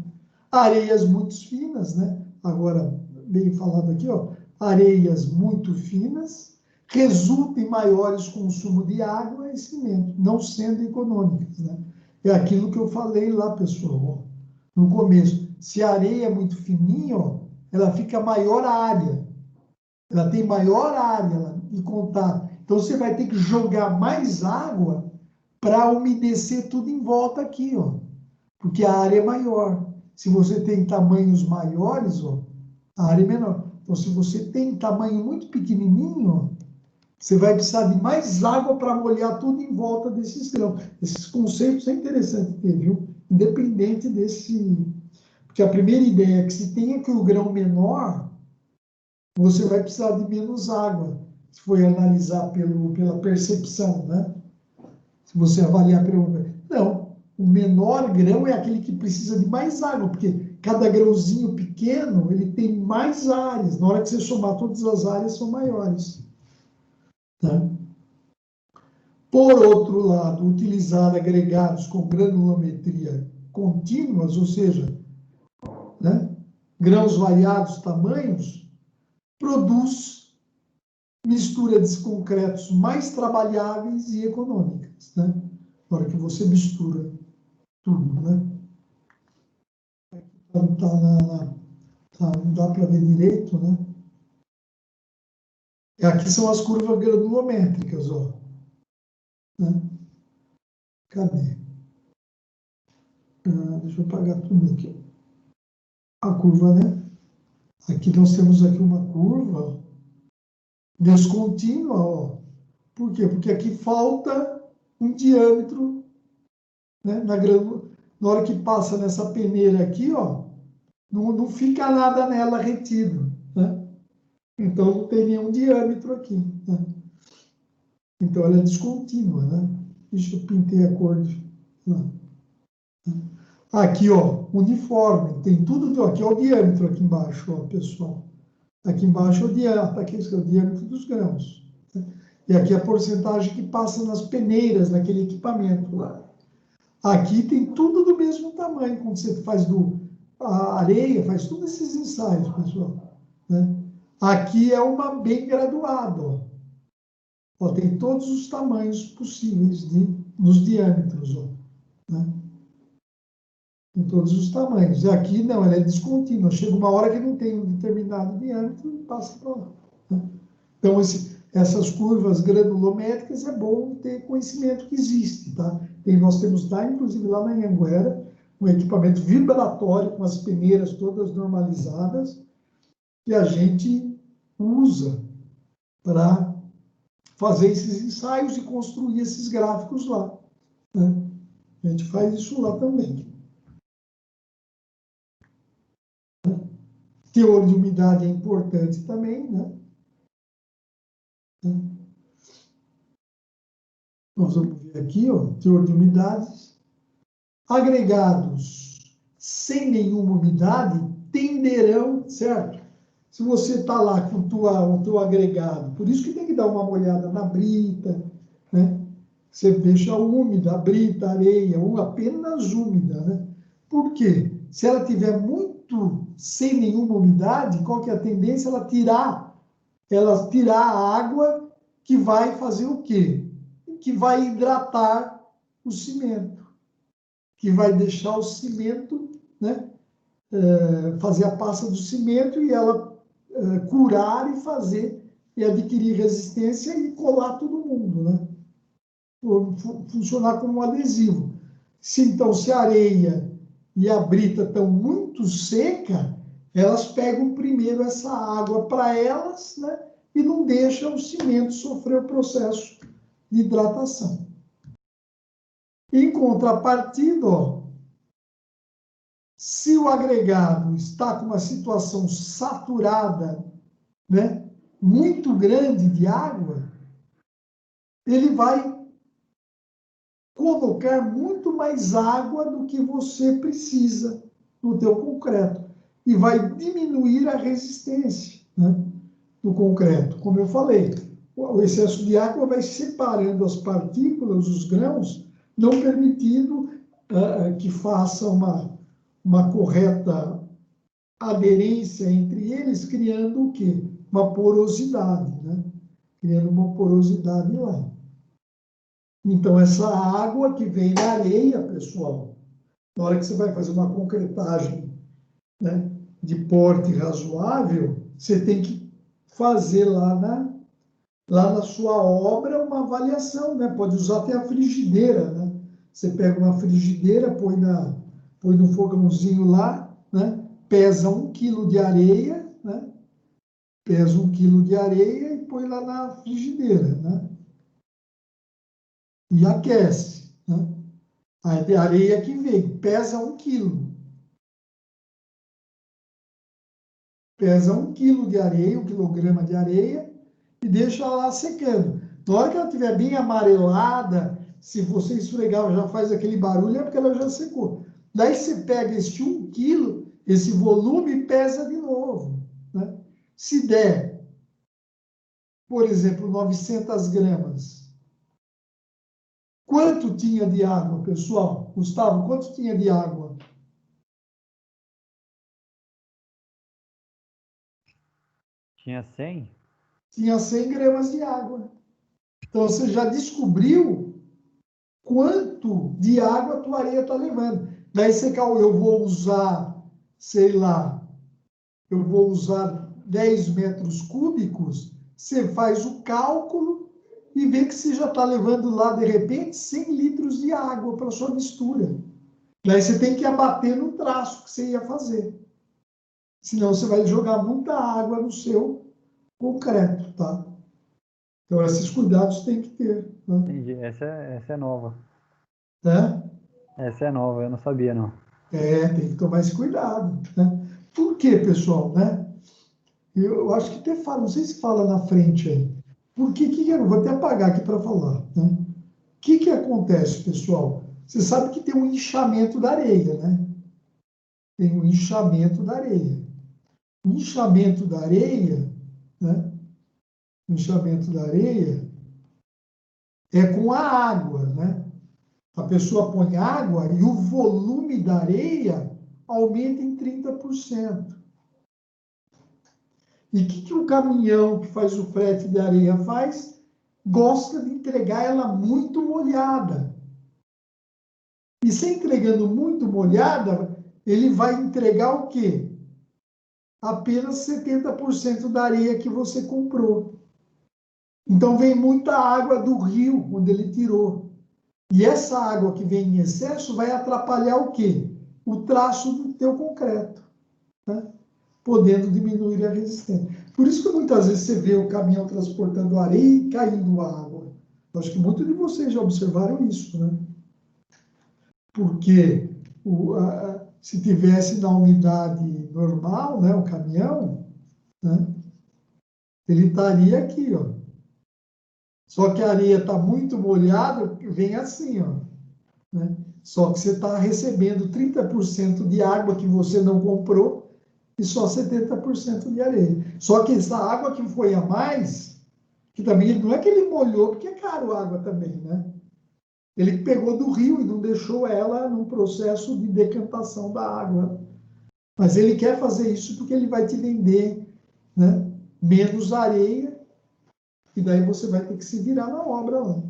Areias muito finas, né? Agora, bem falado aqui, ó, areias muito finas resultam em maiores consumos de água e cimento, não sendo econômicas, né? É aquilo que eu falei lá, pessoal, ó, no começo. Se a areia é muito fininha, ó, ela fica maior a área. Ela tem maior área de contato. Então, você vai ter que jogar mais água para umedecer tudo em volta aqui, ó, porque a área é maior. Se você tem tamanhos maiores, ó, a área é menor. Então, se você tem tamanho muito pequenininho, ó, você vai precisar de mais água para molhar tudo em volta desses grãos. Esses conceitos é interessante ter, viu? Independente desse... Porque a primeira ideia é que se tenha que o grão menor, você vai precisar de menos água. Se for analisar pela percepção, né? Se você avaliar pelo... Não, o menor grão é aquele que precisa de mais água, porque cada grãozinho pequeno, ele tem mais áreas. Na hora que você somar todas as áreas, são maiores. Tá? Por outro lado, utilizar agregados com granulometria contínuas, ou seja, né, grãos variados, tamanhos, produz misturas de concretos mais trabalháveis e econômicas, né? Na hora que você mistura tudo, né? Não dá para ver direito, né? E aqui são as curvas granulométricas, ó. Né? Cadê? Deixa eu apagar tudo aqui. A curva, né? Aqui nós temos aqui uma curva descontínua, ó. Por quê? Porque aqui falta um diâmetro, né? Na hora que passa nessa peneira aqui, ó, não fica nada nela retido, né? Então não tem nenhum diâmetro aqui, né? Então ela é descontínua, né? Deixa eu pintar a cor de... Aqui, ó, uniforme, tem tudo, aqui é o diâmetro aqui embaixo, ó, pessoal. Aqui embaixo é o diâmetro, aqui é o diâmetro dos grãos. Né? E aqui é a porcentagem que passa nas peneiras, naquele equipamento lá. Aqui tem tudo do mesmo tamanho, quando você faz a areia, faz todos esses ensaios, pessoal. Né? Aqui é uma bem graduada, ó. Ó, tem todos os tamanhos possíveis nos diâmetros, ó. Né? Em todos os tamanhos. E aqui não, ela é descontínua. Chega uma hora que não tem um determinado diâmetro e passa para lá. Né? Então, essas curvas granulométricas é bom ter conhecimento que existe, tá? Nós temos lá, inclusive lá na Anhanguera, um equipamento vibratório com as peneiras todas normalizadas que a gente usa para fazer esses ensaios e construir esses gráficos lá, né? A gente faz isso lá também. Teor de umidade é importante também, né? Nós vamos ver aqui, ó, teor de umidades. Agregados sem nenhuma umidade tenderão, certo? Se você está lá com o teu agregado, por isso que tem que dar uma olhada na brita, né? Você deixa úmida, a brita, a areia, ou apenas úmida, né? Por quê? Se ela tiver muito sem nenhuma umidade, qual que é a tendência? Ela tirar a água que vai fazer o quê? Que vai hidratar o cimento, que vai deixar o cimento, né, fazer a passa do cimento e ela curar e fazer e adquirir resistência e colar todo mundo, né? Funcionar como um adesivo. Se a areia e a brita estão muito seca, elas pegam primeiro essa água para elas, né? E não deixam o cimento sofrer o processo de hidratação. Em contrapartida, ó, se o agregado está com uma situação saturada, né, muito grande de água, ele vai colocar muito mais água do que você precisa no teu concreto e vai diminuir a resistência, né, do concreto. Como eu falei, o excesso de água vai separando as partículas, os grãos, não permitindo que faça uma correta aderência entre eles, criando o quê? Uma porosidade, né? Criando uma porosidade lá. Então, essa água que vem da areia, pessoal, na hora que você vai fazer uma concretagem, né, de porte razoável, você tem que fazer lá na sua obra uma avaliação, né? Pode usar até a frigideira, né? Você pega uma frigideira, põe no fogãozinho lá, né? Pesa 1 quilo de areia, né? Pesa 1 quilo de areia e põe lá na frigideira, né? E aquece, né? A areia que vem, pesa 1 quilo. Pesa 1 quilo de areia, 1 quilograma de areia, e deixa lá secando. Na hora que ela estiver bem amarelada, se você esfregar, já faz aquele barulho, é porque ela já secou. Daí você pega este 1 quilo, esse volume, e pesa de novo, né? Se der, por exemplo, 900 gramas, quanto tinha de água, pessoal? Gustavo, quanto tinha de água? Tinha 100? Tinha 100 gramas de água. Então, você já descobriu quanto de água a tua areia está levando. Daí você fala, eu vou usar, sei lá, eu vou usar 10 metros cúbicos, você faz o cálculo e vê que você já está levando lá, de repente, 100 litros de água para a sua mistura. Daí você tem que abater no traço que você ia fazer. Senão você vai jogar muita água no seu concreto, tá? Então, esses cuidados tem que ter, né? Entendi. Essa é nova. Né? Essa é nova, eu não sabia, não. Tem que tomar esse cuidado, né? Por quê, pessoal, né? Eu acho que até fala, não sei se fala na frente aí. Porque eu vou até apagar aqui para falar, né? O que acontece, pessoal? Você sabe que tem um inchamento da areia, né? Tem um inchamento da areia. O inchamento da areia, né? O inchamento da areia é com a água, né? A pessoa põe água e o volume da areia aumenta em 30%. E o que o caminhão que faz o frete de areia faz? Gosta de entregar ela muito molhada. E se entregando muito molhada, ele vai entregar o quê? Apenas 70% da areia que você comprou. Então vem muita água do rio, onde ele tirou. E essa água que vem em excesso vai atrapalhar o quê? O traço do teu concreto, né? Podendo diminuir a resistência. Por isso que muitas vezes você vê o caminhão transportando areia e caindo água. Eu acho que muitos de vocês já observaram isso, né? Porque se tivesse na umidade normal, né, o caminhão, né, ele estaria aqui, ó. Só que a areia está muito molhada, vem assim, ó, né? Só que você está recebendo 30% de água que você não comprou e só 70% de areia. Só que essa água que foi a mais, que também não é que ele molhou, porque é caro a água também, né? Ele pegou do rio e não deixou ela num processo de decantação da água. Mas ele quer fazer isso porque ele vai te vender, né, menos areia, e daí você vai ter que se virar na obra lá.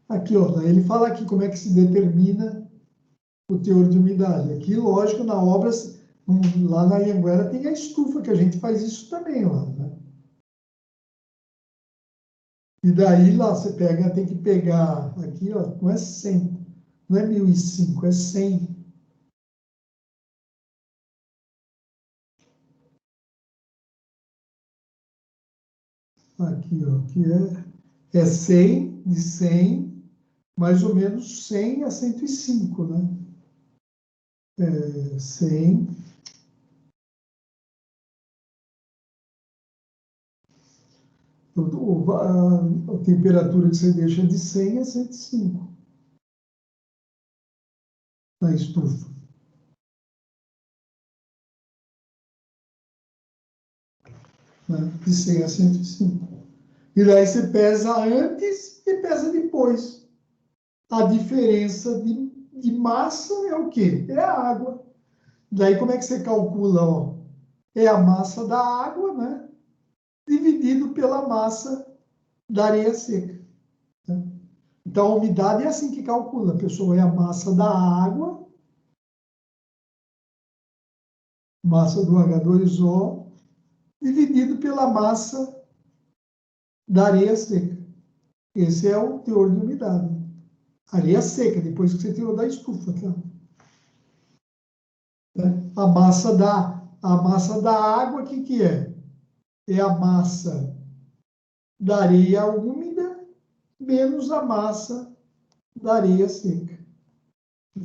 Aqui, ó, ele fala aqui como é que se determina o teor de umidade. Aqui, lógico, na obra, lá na Anhanguera tem a estufa, que a gente faz isso também lá, né? E daí lá você pega, tem que pegar, aqui, ó, não é 100, não é 1005, é 100. Aqui, ó, que é 100, de 100, mais ou menos 100 a 105, né? 100, a temperatura que você deixa de 100 a 105 na estufa, né? De 100 a 105. E daí você pesa antes e pesa depois. A diferença de massa é o quê? É a água. Daí como é que você calcula? Ó? É a massa da água, né? Dividido pela massa da areia seca. Né? Então a umidade é assim que calcula, pessoal. É a massa da água, massa do H2O, dividido pela massa da areia seca. Esse é o teor de umidade. Areia seca, depois que você tirou da estufa. Tá? A massa da água, o que é? É a massa da areia úmida menos a massa da areia seca.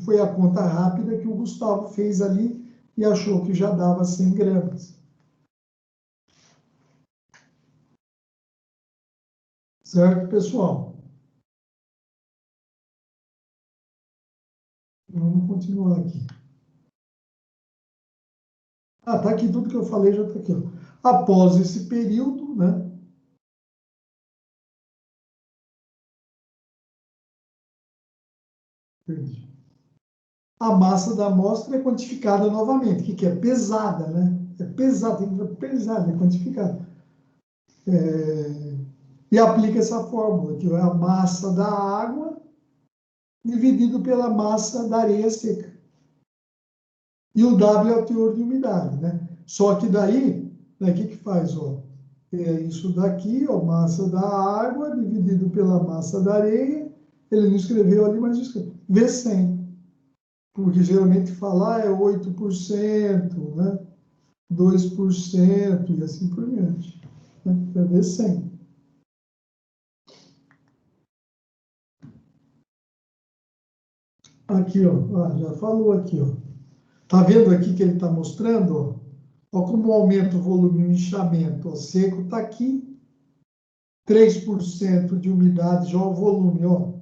Foi a conta rápida que o Gustavo fez ali e achou que já dava 100 gramas. Certo, pessoal? Vamos continuar aqui. Tá aqui, tudo que eu falei já está aqui. Ó. Após esse período, né? Perdi. A massa da amostra é quantificada novamente. O que é? Pesada, né? É pesada, tem que ser pesada, é quantificada. E aplica essa fórmula, que é a massa da água dividido pela massa da areia seca. E o W é o teor de umidade, né? Só que daí, né, o que faz? Ó? É isso daqui, ó, massa da água dividido pela massa da areia. Ele não escreveu ali, mas escreveu. V100. Porque geralmente falar é 8%, né? 2% e assim por diante. Né? É V100. Aqui, ó, já falou aqui, ó. Tá vendo aqui que ele está mostrando, ó? Ó, como aumenta o volume e o inchamento, ó, seco está aqui, 3% de umidade, já o volume, ó,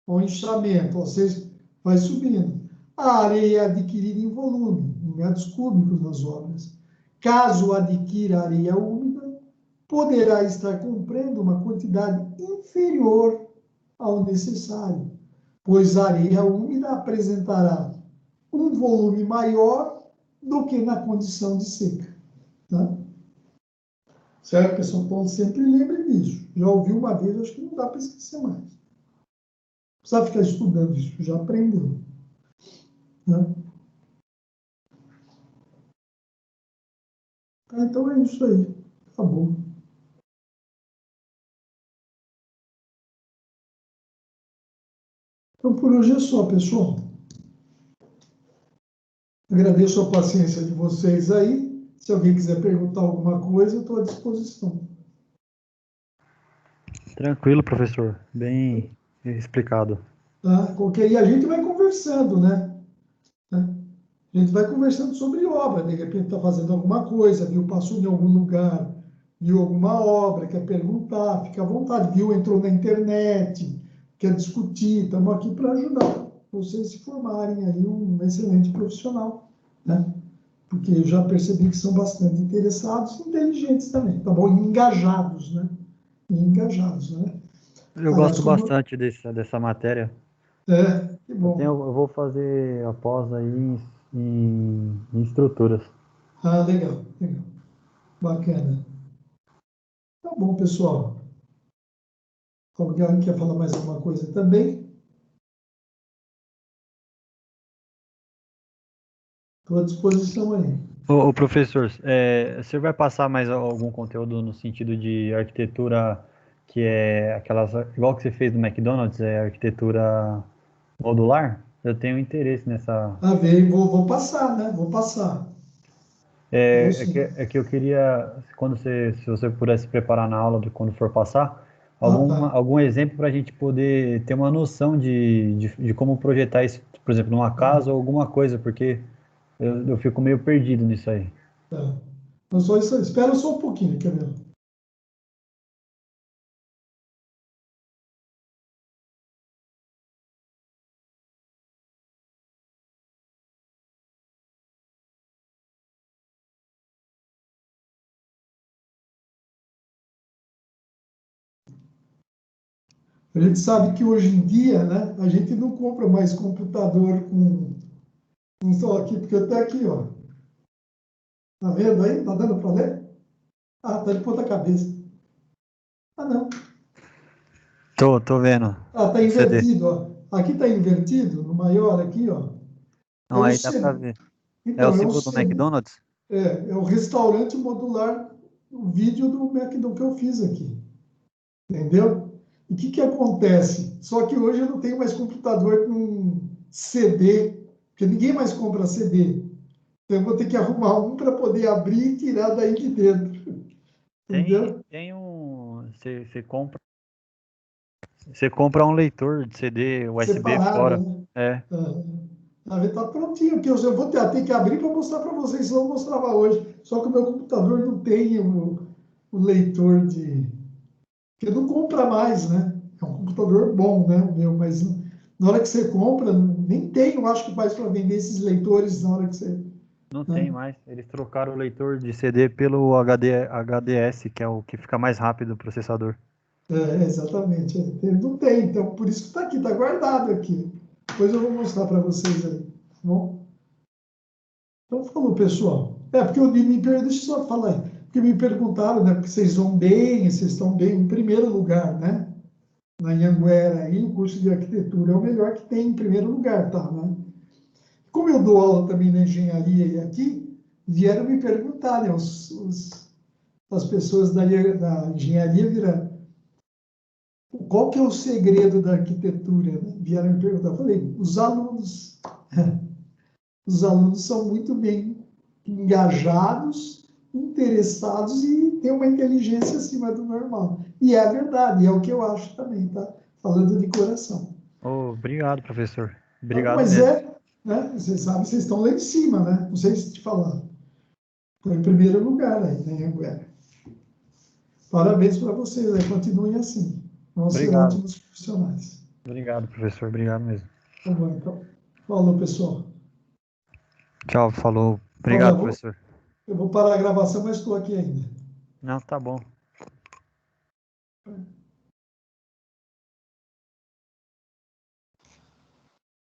o inchamento, ó, vocês vai subindo. A areia é adquirida em volume, em metros cúbicos nas obras. Caso adquira areia úmida, poderá estar comprando uma quantidade inferior ao necessário, pois a areia úmida apresentará um volume maior do que na condição de seca. Tá? Certo, pessoal? Então, sempre lembre disso. Já ouviu uma vez, acho que não dá para esquecer mais. Não precisa ficar estudando isso, já aprendeu. Né? Então é isso aí. Tá bom. Então por hoje é só, pessoal. Agradeço a paciência de vocês aí. Se alguém quiser perguntar alguma coisa, eu estou à disposição. Tranquilo, professor. Bem explicado. Tá? E a gente vai conversando, né? A gente vai conversando sobre obra. De repente está fazendo alguma coisa, viu, passou em algum lugar, viu alguma obra, quer perguntar, fica à vontade. Viu, entrou na internet, quer discutir. Estamos aqui para ajudar vocês se formarem aí um excelente profissional, né? Porque eu já percebi que são bastante interessados e inteligentes também, tá bom? E engajados, né? E engajados, né? Eu Aliás, gosto como... bastante dessa matéria. Que bom. Eu vou fazer a pós aí em estruturas. Ah, legal, legal. Bacana. Tá bom, pessoal. Alguém quer falar mais alguma coisa também? Estou à disposição aí. Ô, professor, você vai passar mais algum conteúdo no sentido de arquitetura que é aquelas, igual que você fez no McDonald's, arquitetura modular? Eu tenho interesse nessa. Ah, veio, vou passar, né? Vou passar. Vou sim. É que eu queria, se você pudesse preparar na aula de quando for passar, Ah, tá. algum exemplo para a gente poder ter uma noção de como projetar isso, por exemplo, numa Tá casa ou bom. alguma coisa, porque eu fico meio perdido nisso aí. Tá. Então, só isso, espera só um pouquinho, quer ver? A gente sabe que hoje em dia, né, a gente não compra mais computador com só aqui, porque até aqui, ó. Tá vendo aí? Tá dando para ler? Ah, tá de ponta cabeça. Ah, não. Tô vendo Ah, tá o CD. invertido, ó. Aqui tá invertido, no maior aqui, ó. É Não, o aí dá pra C. ver. É o Então, é o símbolo do C. McDonald's? É o restaurante modular, o vídeo do McDonald's que eu fiz aqui. Entendeu? E o que que acontece? Só que hoje eu não tenho mais computador com CD, porque ninguém mais compra CD. Então eu vou ter que arrumar um para poder abrir e tirar daí de dentro. Entendeu? Tem você compra um leitor de CD USB Separado, fora. né? É, Tá prontinho, que eu vou ter que abrir para mostrar para vocês, senão eu mostrava hoje. Só que o meu computador não tem o leitor de. Porque não compra mais, né? É um computador bom, né? O meu, mas na hora que você compra, nem tem, eu acho que faz para vender esses leitores na hora que você. não tem Né? mais. Eles trocaram o leitor de CD pelo HDS, que é o que fica mais rápido o processador. Exatamente. Ele não tem, então por isso que está aqui, está guardado aqui. Depois eu vou mostrar para vocês aí. Tá bom? Então, falou, pessoal. Porque deixa eu só falar aí. Porque me perguntaram, né? Porque vocês vão bem, vocês estão bem em primeiro lugar, né? Na Anhanguera aí, o curso de arquitetura é o melhor que tem em primeiro lugar, tá? Né? Como eu dou aula também na engenharia e aqui, vieram me perguntar, né? As pessoas da engenharia vieram, qual que é o segredo da arquitetura? Né? Vieram me perguntar. Eu falei, os alunos são muito bem engajados, interessados e têm uma inteligência acima do normal. E é a verdade, é o que eu acho também, tá? Falando de coração. Oh, obrigado, professor. Tá? Obrigado Mas mesmo. né? Vocês sabem, vocês estão lá em cima, né? Não sei se te falar. Estou em primeiro lugar aí, né, Anguera? Parabéns para vocês, né? Continuem assim. Vão ser Obrigado. ótimos profissionais. Obrigado, professor. Obrigado mesmo. Tá bom, então. Falou, pessoal. Tchau, falou. Olha, Obrigado, professor. eu vou parar a gravação, mas estou aqui ainda. Não, tá bom.